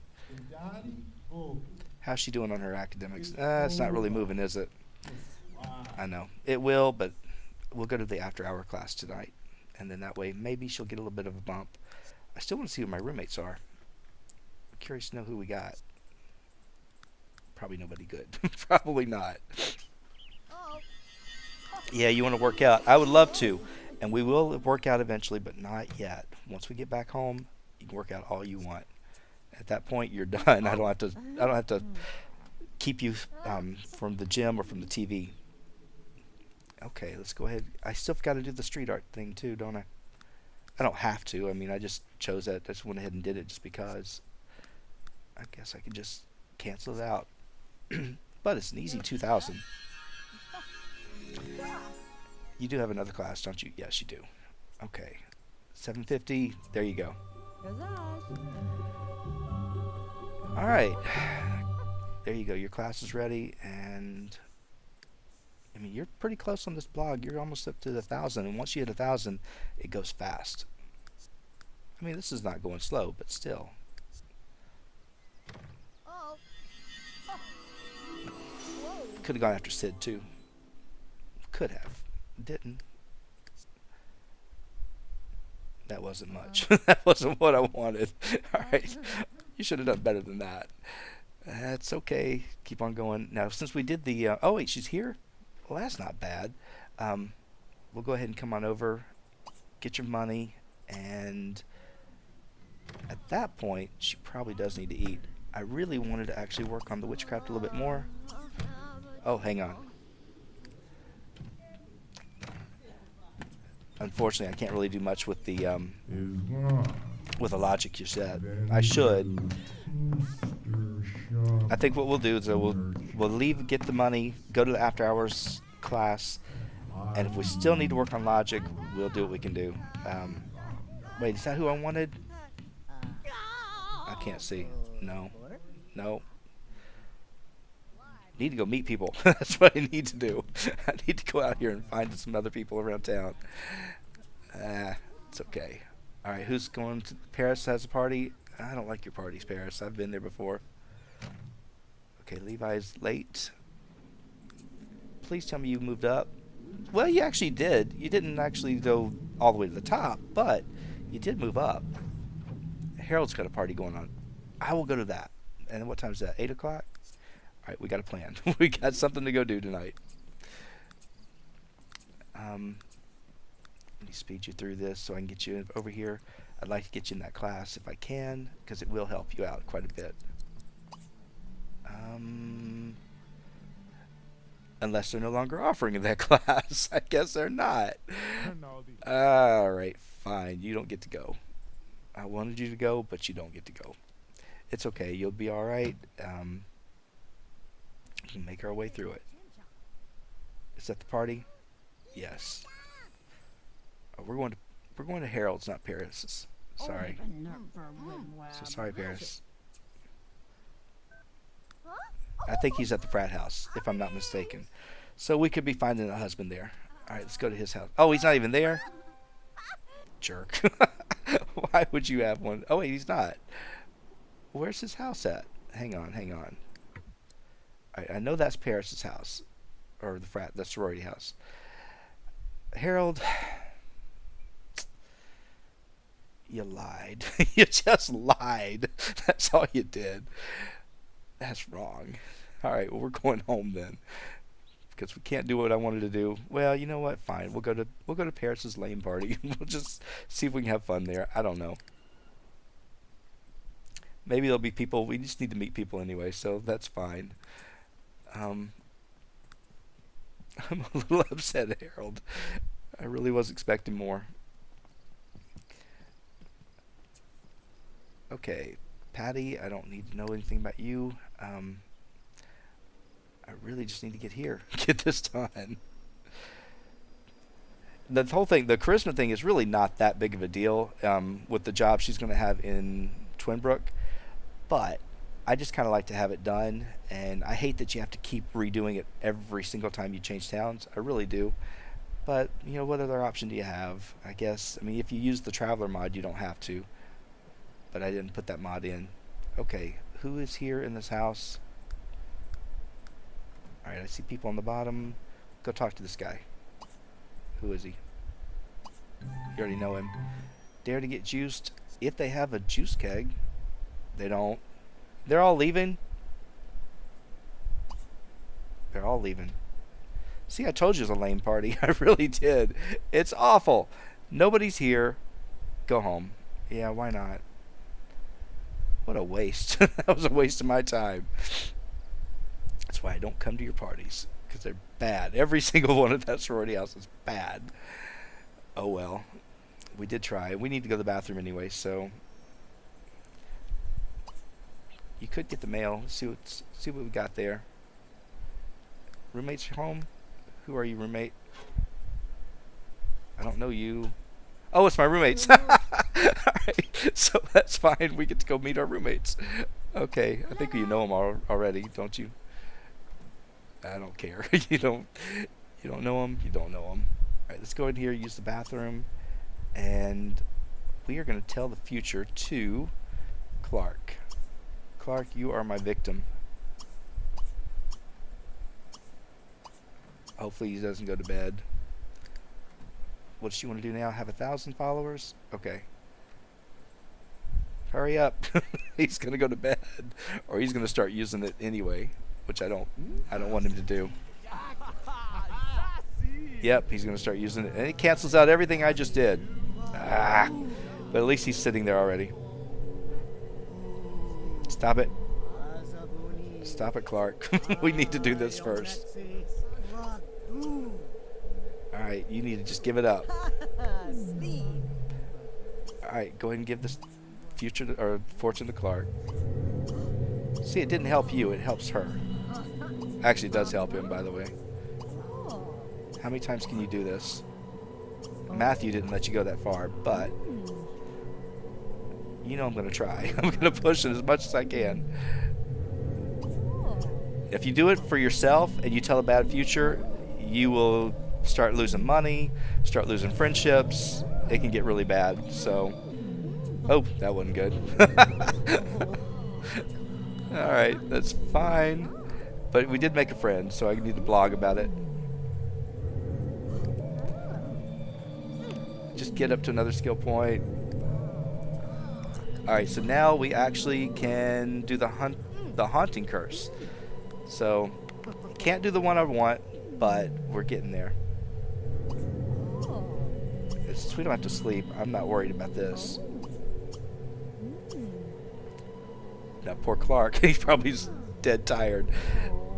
How's she doing on her academics? It's not really moving, is it? I know. It will, but we'll go to the after-hour class tonight. And then that way, maybe she'll get a little bit of a bump. I still want to see who my roommates are. I'm curious to know who we got. Probably nobody good. Probably not. Yeah, you want to work out. I would love to. And we will work out eventually, but not yet. Once we get back home, you can work out all you want. At that point, you're done. I don't have to keep you from the gym or from the TV. Okay, let's go ahead. I still got to do the street art thing too, don't I? I don't have to. I mean, I just chose that. I just went ahead and did it just because. I guess I could just cancel it out. But it's an easy 2,000. You do have another class, don't you? Yes, you do. Okay. 750. There you go. All right. There you go. Your class is ready, and I mean, you're pretty close on this blog. You're almost up to 1,000, and once you hit 1,000, it goes fast. I mean, this is not going slow, but still. Could have gone after Sid too. Could have. Didn't. That wasn't much. That wasn't what I wanted. Alright. You should have done better than that. That's okay. Keep on going. Now, since we did the... oh, wait, she's here? Well, that's not bad. We'll go ahead and come on over. Get your money. And at that point, she probably does need to eat. I really wanted to actually work on the witchcraft a little bit more. Oh, hang on. Unfortunately, I can't really do much with the logic you said. I should. I think what we'll do is we'll leave, get the money, go to the after hours class, and if we still need to work on logic, we'll do what we can do. Wait, is that who I wanted? I can't see. No. No. Need to go meet people. That's what I need to do. I need to go out here and find some other people around town. It's okay. Alright, who's going to... Paris has a party? I don't like your parties, Paris. I've been there before. Okay, Levi's late. Please tell me you moved up. Well, you actually did. You didn't actually go all the way to the top, but you did move up. Harold's got a party going on. I will go to that. And what time is that? 8 o'clock? Alright, we got a plan. We got something to go do tonight. Let me speed you through this so I can get you over here. I'd like to get you in that class if I can, because it will help you out quite a bit. Unless they're no longer offering in that class. I guess they're not. Alright, fine. You don't get to go. I wanted you to go, but you don't get to go. It's okay. You'll be alright. We can make our way through it. Is that the party? Yes. Oh, we're going to Harold's, not Paris's. Sorry. So sorry, Paris. I think he's at the frat house, if I'm not mistaken. So we could be finding a husband there. Alright, let's go to his house. Oh, he's not even there? Jerk. Why would you have one? Oh, wait, he's not. Where's his house at? Hang on, hang on. I know that's Paris's house. Or the sorority house. Harold... You lied. You just lied. That's all you did. That's wrong. Alright, well, we're going home then. Because we can't do what I wanted to do. Well, you know what? Fine. We'll go to Paris's lame party. We'll just see if we can have fun there. I don't know. Maybe there'll be people. We just need to meet people anyway, so that's fine. I'm a little upset at Harold. I really was expecting more. Okay, Patty, I don't need to know anything about you. I really just need to get here. Get this done. The whole thing, the charisma thing is really not that big of a deal with the job she's going to have in Twinbrook. But I just kind of like to have it done. And I hate that you have to keep redoing it every single time you change towns. I really do. But, you know, what other option do you have? I guess, I mean, if you use the Traveler mod, you don't have to. But I didn't put that mod in. Okay, who is here in this house? Alright, I see people on the bottom. Go talk to this guy. Who is he? You already know him. Dare to get juiced. If they have a juice keg. They don't. They're all leaving. They're all leaving. See, I told you it was a lame party. I really did. It's awful. Nobody's here. Go home. Yeah, why not? What a waste. That was a waste of my time. That's why I don't come to your parties. because they're bad. Every single one of that sorority house is bad. Oh well. We did try. We need to go to the bathroom anyway, so you could get the mail. See what we got there. Roommates home? Who are you, roommate? I don't know you. Oh, it's my roommates. Alright, so that's fine. We get to go meet our roommates. Okay, I think you know them already, don't you? I don't care. You don't know them. You don't know them. All right, let's go in here, use the bathroom, and we are going to tell the future to Clark. Clark, you are my victim. Hopefully he doesn't go to bed. What does she want to do now? Have 1,000 followers? Okay. Hurry up. He's going to go to bed, or he's going to start using it anyway, which I don't want him to do. Yep, he's going to start using it, and it cancels out everything I just did. Ah, but at least he's sitting there already. Stop it. Stop it, Clark. We need to do this first. Alright, you need to just give it up. Alright, go ahead and give this fortune to Clark. See, it didn't help you, it helps her. Actually, it does help him, by the way. How many times can you do this? Matthew didn't let you go that far, but you know I'm going to try. I'm going to push it as much as I can. If you do it for yourself and you tell a bad future, you will start losing money, start losing friendships. It can get really bad. So, oh, that wasn't good. Alright, that's fine. But we did make a friend, so I need to blog about it. Just get up to another skill point. Alright, so now we actually can do the haunting curse. So, can't do the one I want, but we're getting there. Since we don't have to sleep, I'm not worried about this. Now, poor Clark, he's probably dead tired.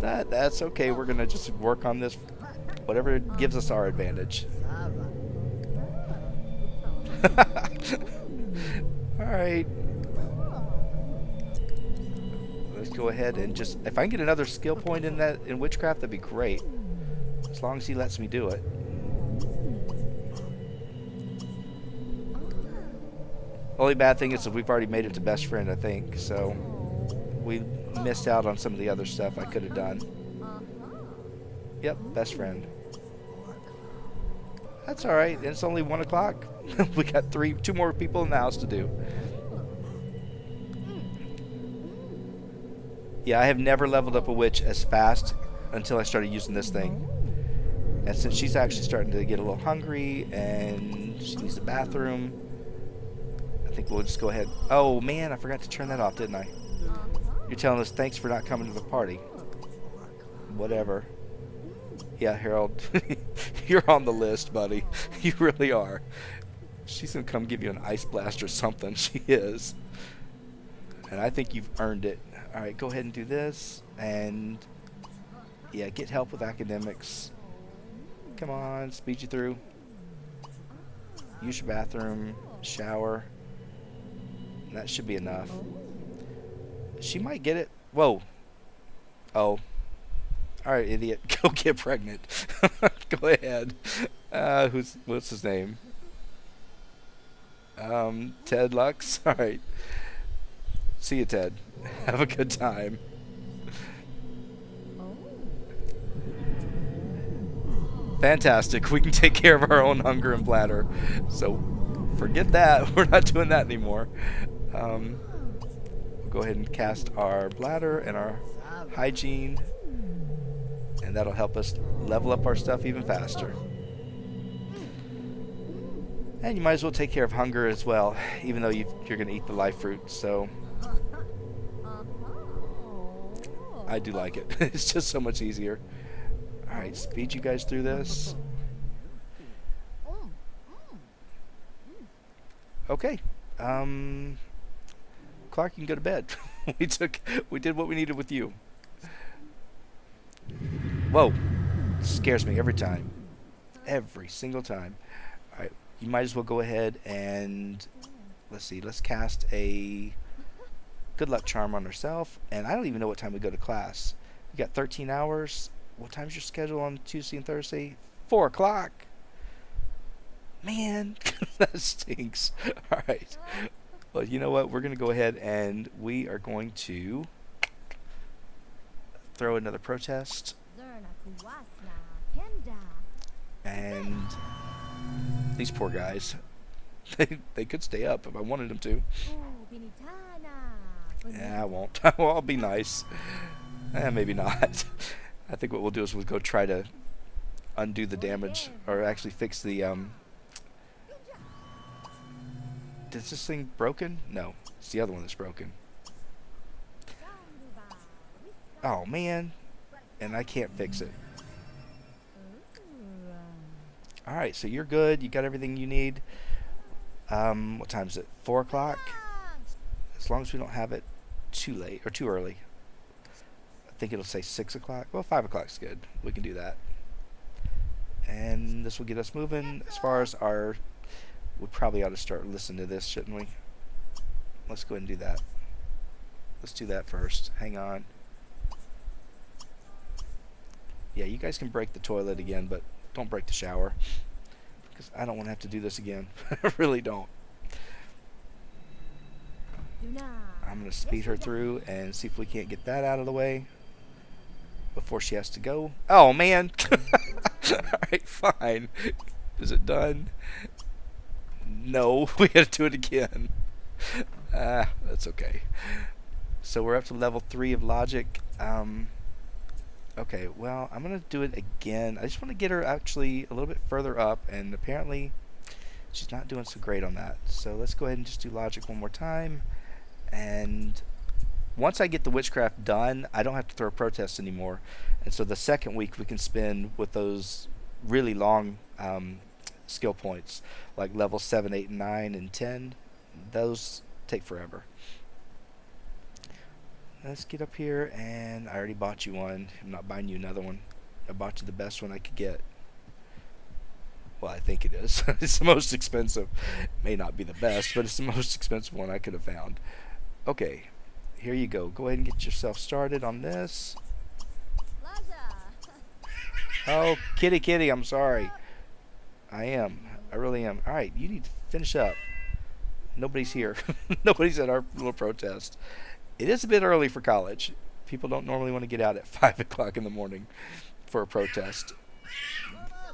That's okay, we're going to just work on this, whatever gives us our advantage. Alright. Let's go ahead and just, if I can get another skill point in Witchcraft, that'd be great. As long as he lets me do it. Only bad thing is that we've already made it to best friend, I think, so we missed out on some of the other stuff I could have done. Yep, best friend. That's alright, it's only 1 o'clock. We got 2 more people in the house to do. Yeah, I have never leveled up a witch as fast until I started using this thing. And since she's actually starting to get a little hungry and she needs the bathroom, I think we'll just go ahead. Oh man, I forgot to turn that off, didn't I? You're telling us thanks for not coming to the party. Whatever. Yeah, Harold, you're on the list, buddy. You really are. She's gonna come give you an ice blast or something. She is. And I think you've earned it. Alright, go ahead and do this. And yeah, get help with academics. Come on, speed you through. Use your bathroom, shower. That should be enough. She might get it. Whoa. Oh. Alright, idiot. Go get pregnant. Go ahead. What's his name? Ted Lux? Alright. See you, Ted. Have a good time. Fantastic. We can take care of our own hunger and bladder. So, forget that. We're not doing that anymore. We'll go ahead and cast our bladder and our hygiene. And that'll help us level up our stuff even faster. And you might as well take care of hunger as well, even though you're going to eat the life fruit. So, I do like it. It's just so much easier. Alright, speed you guys through this. Okay. Clark, you can go to bed. We did what we needed with you. Whoa. Scares me every time. Every single time. Alright, you might as well go ahead and, let's see, let's cast a good luck charm on herself. And I don't even know what time we go to class. You got 13 hours. What time's your schedule on Tuesday and Thursday? 4 o'clock. Man, that stinks. Alright. Well, you know what? We're going to go ahead and we are going to throw another protest. And these poor guys, they could stay up if I wanted them to. Yeah, I won't. Well, I'll be nice. Maybe not. I think what we'll do is we'll go try to undo the damage, or actually fix the, Is this thing broken? No, it's the other one that's broken. Oh, man. And I can't fix it. Alright, so you're good. You got everything you need. What time is it? 4 o'clock? As long as we don't have it too late, or too early. I think it'll say 6 o'clock. Well, 5 o'clock's good. We can do that. And this will get us moving. As far as our... We probably ought to start listening to this, shouldn't we? Let's go ahead and do that. Let's do that first. Hang on. Yeah, you guys can break the toilet again, but don't break the shower. Because I don't want to have to do this again. I really don't. I'm going to speed her through and see if we can't get that out of the way before she has to go. Oh, man. Alright, fine. Is it done? No, we gotta do it again. That's okay. So we're up to level 3 of logic. Okay, well, I'm gonna do it again. I just want to get her actually a little bit further up, and apparently she's not doing so great on that. So let's go ahead and just do logic one more time. And once I get the witchcraft done, I don't have to throw protests anymore. And so the second week we can spend with those really long skill points, like level 7, 8, 9, and 10. Those take forever. Let's get up here, and I already bought you one. I'm not buying you another one. I bought you the best one I could get. Well, I think it is. It's the most expensive. It may not be the best, but it's the most expensive one I could have found. Okay, here you go. Go ahead and get yourself started on this. Oh, kitty, I'm sorry. I am. I really am. Alright, you need to finish up. Nobody's here. Nobody's at our little protest. It is a bit early for college. People don't normally want to get out at 5 o'clock in the morning for a protest.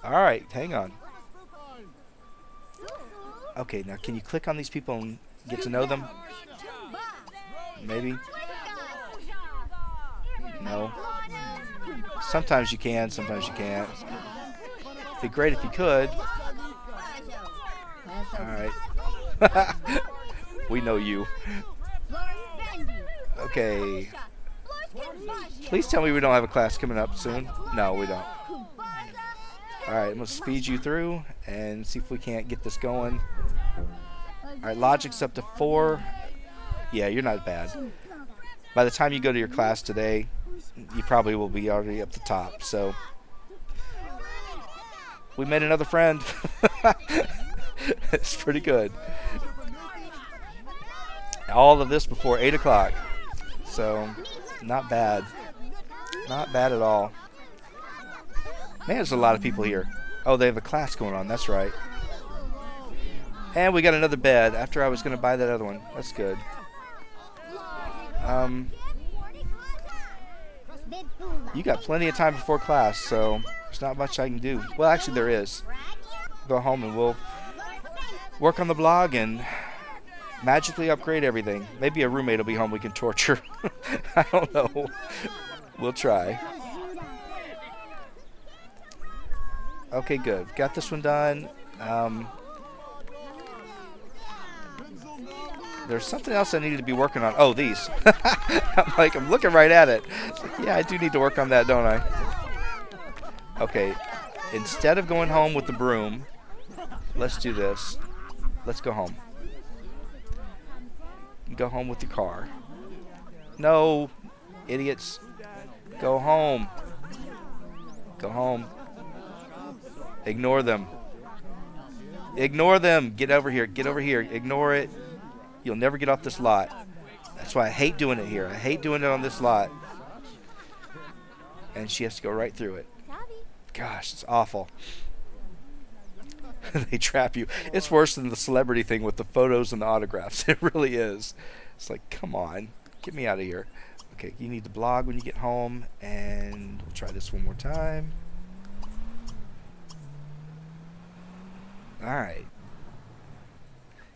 Alright, hang on. Okay, now can you click on these people and get to know them? Maybe? No. Sometimes you can, sometimes you can't. It'd be great if you could. Alright. We know you. Okay. Please tell me we don't have a class coming up soon. No, we don't. Alright, I'm going to speed you through and see if we can't get this going. Alright, logic's up to 4. Yeah, you're not bad. By the time you go to your class today, you probably will be already up the top, so... We made another friend. It's pretty good. All of this before 8 o'clock. So, not bad. Not bad at all. Man, there's a lot of people here. Oh, they have a class going on. That's right. And we got another bed after I was going to buy that other one. That's good. You got plenty of time before class, so there's not much I can do. Well, actually, there is. Go home and we'll work on the blog and magically upgrade everything. Maybe a roommate will be home we can torture. I don't know. We'll try. Okay, good. Got this one done. There's something else I needed to be working on. Oh, these. I'm looking right at it. Yeah, I do need to work on that, don't I? Okay. Instead of going home with the broom, let's do this. Let's go home. Go home with your car. No, idiots. Go home. Go home. Ignore them. Ignore them. Get over here. Get over here. Ignore it. You'll never get off this lot. That's why I hate doing it here. I hate doing it on this lot. And she has to go right through it. Gosh, it's awful. They trap you. It's worse than the celebrity thing with the photos and the autographs. It really is. It's like, come on. Get me out of here. Okay, you need to blog when you get home. And we'll try this one more time. Alright.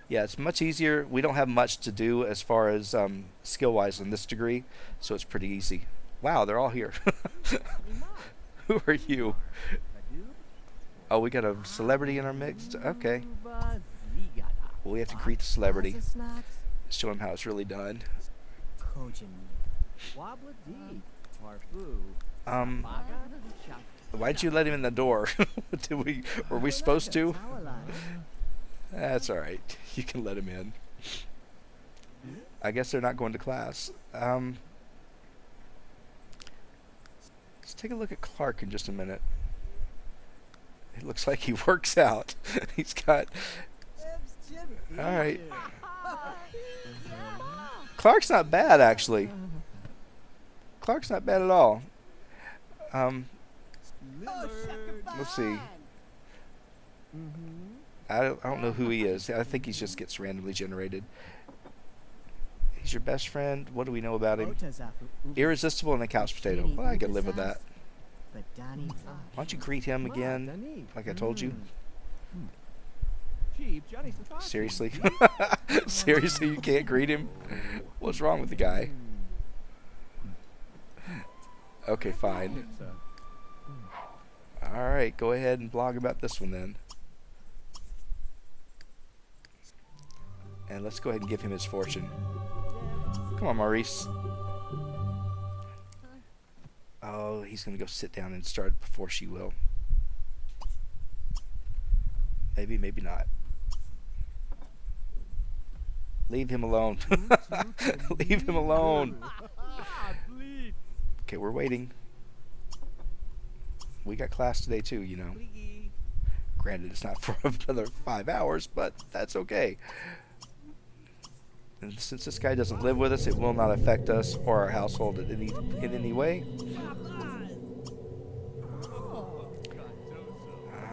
Yeah, it's much easier. We don't have much to do as far as skill-wise in this degree, so it's pretty easy. Wow, they're all here. Who are you? Oh, we got a celebrity in our mix? Okay. Well, we have to greet the celebrity. Show him how it's really done. Why'd you let him in the door? Were we supposed to? That's alright. You can let him in. I guess they're not going to class. Let's take a look at Clark in just a minute. It looks like he works out. He's got... Alright. Clark's not bad, actually. Clark's not bad at all. Let's see. I don't know who he is. I think he just gets randomly generated. He's your best friend. What do we know about him? Irresistible and a couch potato. Well, I can live with that. Why don't you greet him again, like I told you? Seriously? Seriously, you can't greet him? What's wrong with the guy? Okay, fine. Alright, go ahead and blog about this one then. And let's go ahead and give him his fortune. Come on, Maurice. Oh, he's going to go sit down and start before she will. Maybe, maybe not. Leave him alone. Leave him alone. Okay, we're waiting. We got class today too, you know. Granted, it's not for another 5 hours, but that's okay. And since this guy doesn't live with us, it will not affect us or our household in any way.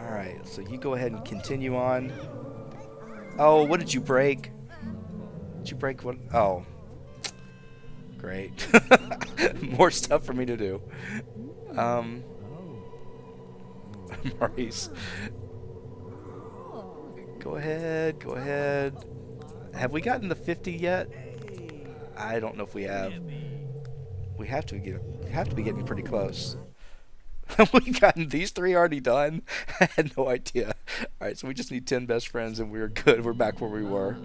Alright, so you go ahead and continue on. Oh, what did you break? Did you break what? Oh. Great. More stuff for me to do. Maurice. Go ahead, go ahead. Have we gotten the 50 yet? I don't know if we have. We have to be getting pretty close. We've gotten these 3 already done. I had no idea. Alright, so we just need 10 best friends and we're good. We're back where we were.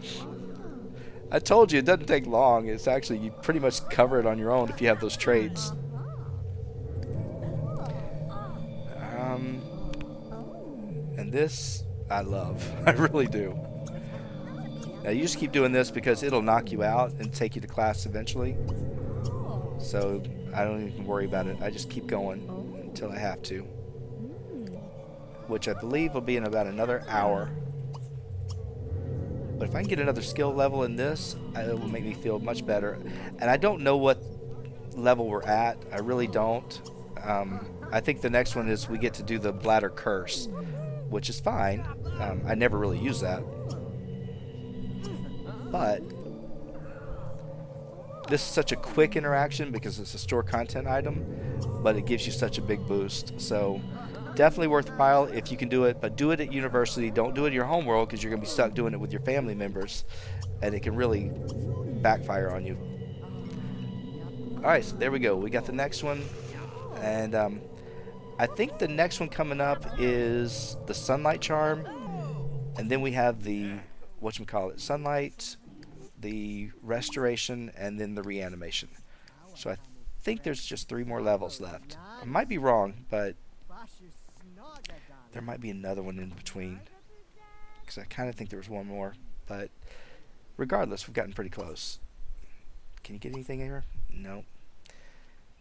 I told you it doesn't take long. It's actually, you pretty much cover it on your own if you have those traits. And this I love. I really do. Now you just keep doing this because it'll knock you out and take you to class eventually. So I don't even worry about it. I just keep going until I have to. Which I believe will be in about another hour. But if I can get another skill level in this, it will make me feel much better. And I don't know what level we're at. I really don't. I think the next one is we get to do the bladder curse, which is fine. I never really use that. But this is such a quick interaction because it's a store content item, but it gives you such a big boost. So definitely worthwhile if you can do it, but do it at university. Don't do it in your home world because you're going to be stuck doing it with your family members, and it can really backfire on you. Alright, so there we go. We got the next one, and I think the next one coming up is the sunlight charm, and then we have the whatchamacallit, sunlight, the restoration, and then the reanimation. So I think there's just 3 more levels left. I might be wrong, but there might be another one in between, because I kind of think there was one more. But regardless, we've gotten pretty close. Can you get anything here? No.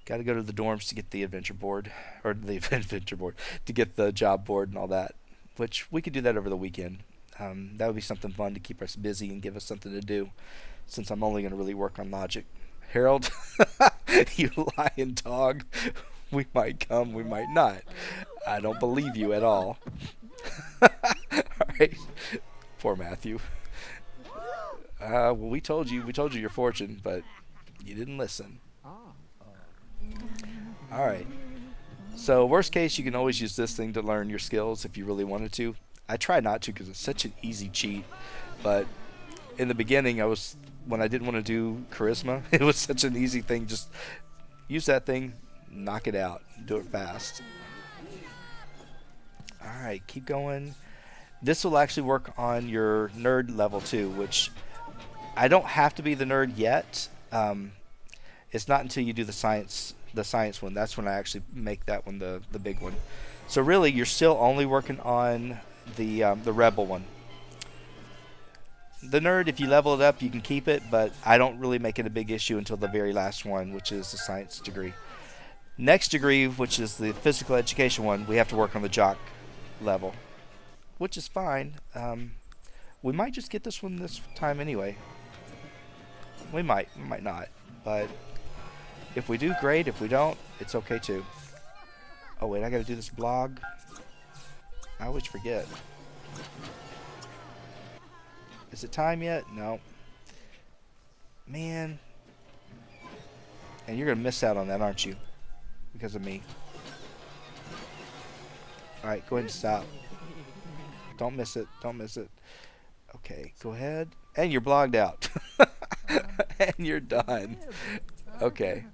Got to go to the dorms to get the adventure board, or the adventure board, to get the job board and all that, which we could do that over the weekend. That would be something fun to keep us busy and give us something to do, since I'm only going to really work on logic. Harold, you lying dog. We might come, we might not. I don't believe you at all. Alright. Poor Matthew. Well, we told you your fortune, but you didn't listen. Alright. So, worst case, you can always use this thing to learn your skills if you really wanted to. I try not to because it's such an easy cheat, but in the beginning, when I didn't want to do charisma, it was such an easy thing. Just use that thing, knock it out, do it fast. Alright, keep going. This will actually work on your nerd level too, which I don't have to be the nerd yet. It's not until you do the science one. That's when I actually make that one the big one. So really, you're still only working on the rebel one. The nerd, if you level it up, you can keep it, but I don't really make it a big issue until the very last one, which is the science degree. Next degree, which is the physical education one, we have to work on the jock level, which is fine. We might just get this one this time anyway. We might not, but if we do, great. If we don't, it's okay too. Oh wait, I gotta do this blog. I always forget. Is it time yet? No. Man. And you're gonna miss out on that, aren't you? Because of me. Alright, go ahead and stop. Don't miss it. Don't miss it. Okay, go ahead. And you're blogged out. And you're done. Okay.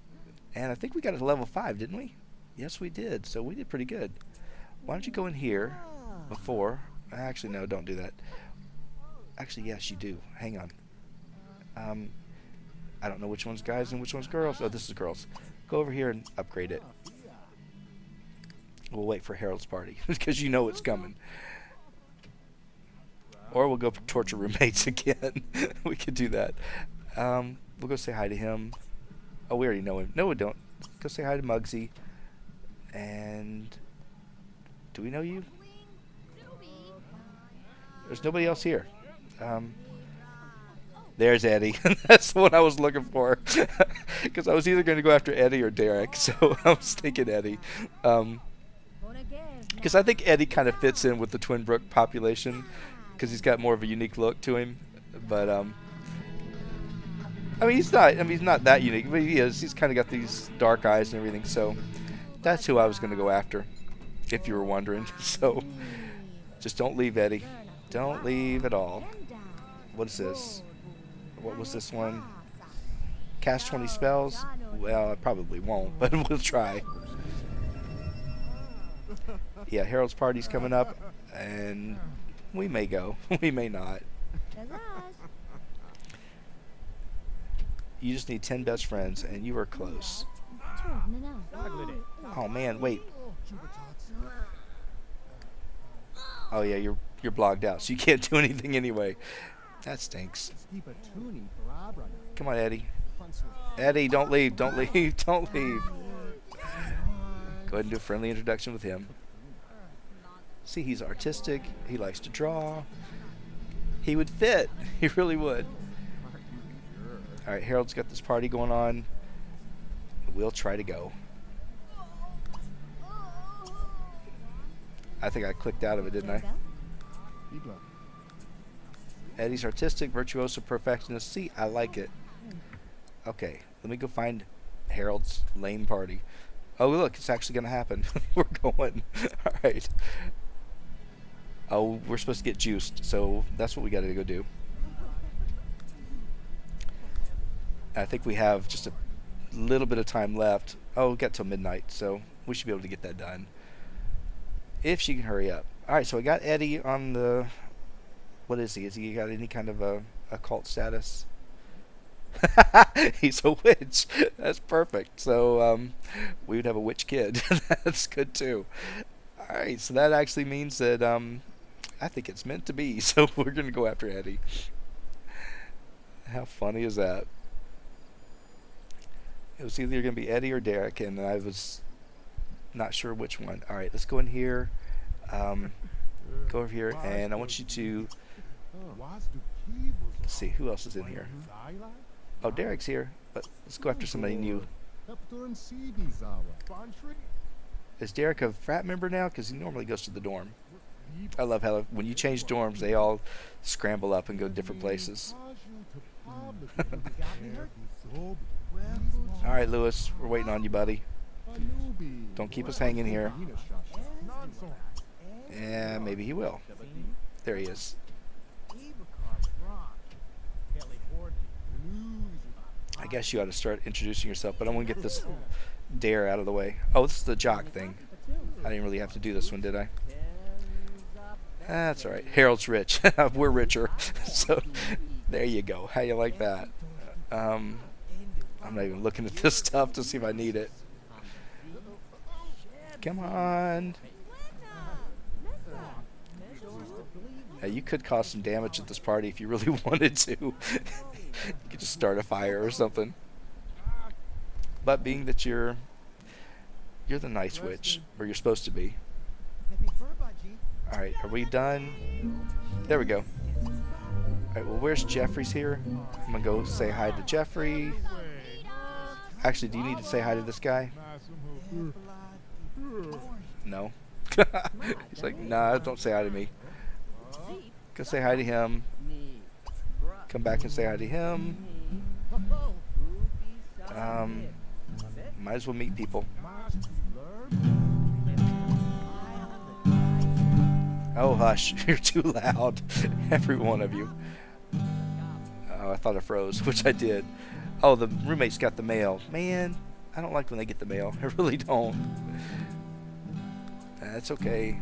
And I think we got it to level 5, didn't we? Yes, we did. So we did pretty good. Why don't you go in here before... Actually, no, don't do that. Actually, yes, you do. Hang on. I don't know which one's guys and which one's girls. Oh, this is girls. Go over here and upgrade it. We'll wait for Harold's party because you know it's coming. Or we'll go for torture roommates again. We could do that. We'll go say hi to him. Oh, we already know him. No, we don't. Go say hi to Muggsy. And do we know you? There's nobody else here. There's Eddie. That's the one I was looking for. Because I was either going to go after Eddie or Derek. So I was thinking Eddie. Because I think Eddie kind of fits in with the Twinbrook population. Because he's got more of a unique look to him. But, I mean, he's not that unique. But he is. He's kind of got these dark eyes and everything. So that's who I was going to go after. If you were wondering. So just don't leave, Eddie. Don't leave at all. What is this? What was this one? Cast 20 spells? Well, I probably won't, but we'll try. Yeah, Harold's party's coming up, and we may go. We may not. You just need 10 best friends, and you are close. Oh, man, wait. Oh, yeah, you're blogged out, so you can't do anything anyway. That stinks. Come on, Eddie. Eddie, don't leave. Don't leave. Don't leave. Go ahead and do a friendly introduction with him. See, he's artistic. He likes to draw. He would fit. He really would. All right, Harold's got this party going on. We'll try to go. I think I clicked out of it, didn't I? Eddie's artistic, virtuoso, perfectionist. See, I like it. Okay, let me go find Harold's lame party. Oh, look, it's actually going to happen. We're going. All right. Oh, we're supposed to get juiced, so that's what we got to go do. I think we have just a little bit of time left. Oh, we got till midnight, so we should be able to get that done. If she can hurry up. All right, so I got Eddie on the... What is he? Has he got any kind of a occult status? He's a witch. That's perfect. So we would have a witch kid. That's good too. All right, so that actually means that I think it's meant to be. So we're going to go after Eddie. How funny is that? It was either going to be Eddie or Derek, and I was not sure which one. All right, let's go in here. Go over here, and I want you to... Let's see, who else is in here? Oh, Derek's here, but let's go after somebody new. Is Derek a frat member now? Because he normally goes to the dorm. I love how when you change dorms, they all scramble up and go different places. Alright, Lewis, we're waiting on you, buddy. Don't keep us hanging here. Yeah, maybe he will. There he is. I guess you ought to start introducing yourself, but I'm going to get this dare out of the way. Oh, this is the jock thing. I didn't really have to do this one, did I? That's alright. Harold's rich. We're richer. So, there you go. How you like that? I'm not even looking at this stuff to see if I need it. Come on. Yeah, you could cause some damage at this party if you really wanted to. You could just start a fire or something. But being that you're the nice witch, or you're supposed to be. Alright, are we done? There we go. Alright, well, where's Jeffrey's here? I'm gonna go say hi to Jeffrey. Actually, do you need to say hi to this guy? No. He's like, nah, don't say hi to me. Go say hi to him. Come back and say hi to him. Might as well meet people. Oh, hush. You're too loud. Every one of you. Oh, I thought I froze, which I did. Oh, the roommate's got the mail. Man, I don't like when they get the mail. I really don't. That's okay.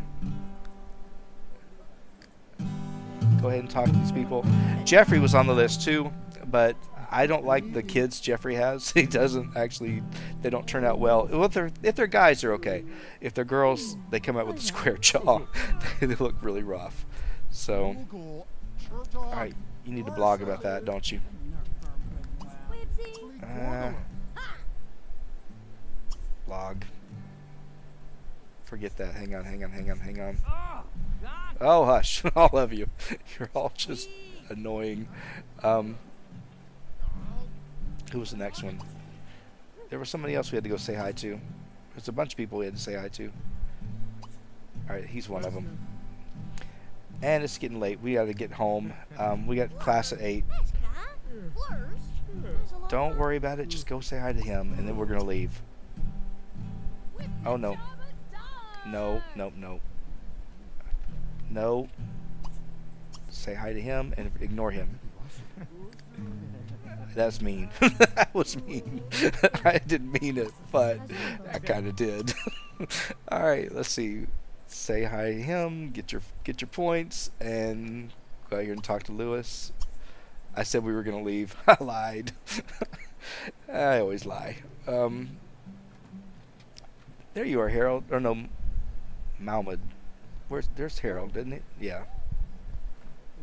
Go ahead and talk to these people. Jeffrey was on the list too, but I don't like the kids Jeffrey has. He doesn't actually, they don't turn out well. If they're guys, they're okay. If they're girls, they come out with a square jaw. They look really rough. So, alright, you need to blog about that, don't you? Blog. Forget that. Hang on. Oh, hush. All of you. You're all just annoying. Who was the next one? There was somebody else we had to go say hi to. There's a bunch of people we had to say hi to. Alright, he's one of them. And it's getting late. We got to get home. We got class at 8. Don't worry about it. Just go say hi to him, and then we're going to leave. Oh, no. No. No. Say hi to him and ignore him. That's mean. That was mean. I didn't mean it, but I kind of did. All right, let's see. Say hi to him. Get your points, and go out here and talk to Lewis. I said we were gonna leave. I lied. I always lie. There you are, Harold. Or no, Malmud. There's Harold, isn't it? Yeah.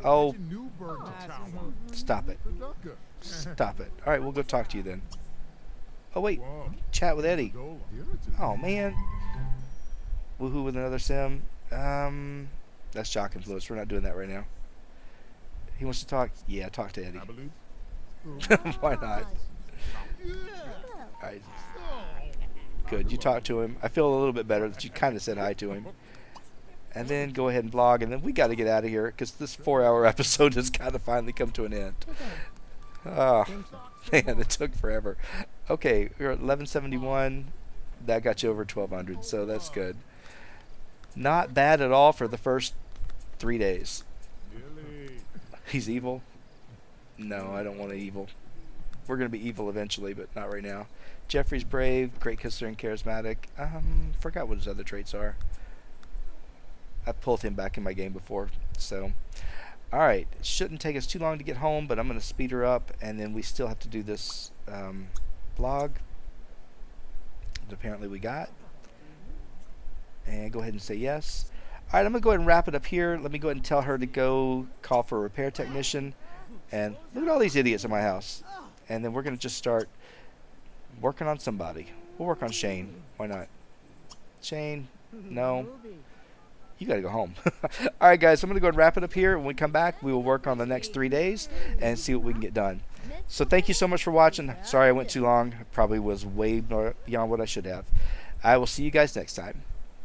Oh, stop it. Stop it. Alright, we'll go talk to you then. Oh, wait. Chat with Eddie. Oh, man. Woohoo with another sim. That's Jock Influence. We're not doing that right now. He wants to talk? Yeah, talk to Eddie. Why not? Alright. Good. You talk to him. I feel a little bit better that you kind of said hi to him. And then go ahead and vlog, and then we got to get out of here because this 4-hour episode has got to finally come to an end. Oh, man, it took forever. Okay, we're at 1171. That got you over 1200, so that's good. Not bad at all for the first 3 days. He's evil? No, I don't want to evil. We're going to be evil eventually, but not right now. Jeffrey's brave, great kisser, and charismatic. Forgot what his other traits are. I pulled him back in my game before, so... Alright, it shouldn't take us too long to get home, but I'm going to speed her up, and then we still have to do this blog that apparently we got. And go ahead and say yes. Alright, I'm going to go ahead and wrap it up here. Let me go ahead and tell her to go call for a repair technician. And look at all these idiots in my house. And then we're going to just start Working on somebody. We'll work on Shane. Why not? Shane? No. You gotta go home. Alright guys, I'm gonna go and wrap it up here. When we come back, we will work on the next 3 days and see what we can get done. So thank you so much for watching. Sorry I went too long. Probably was way beyond what I should have. I will see you guys next time.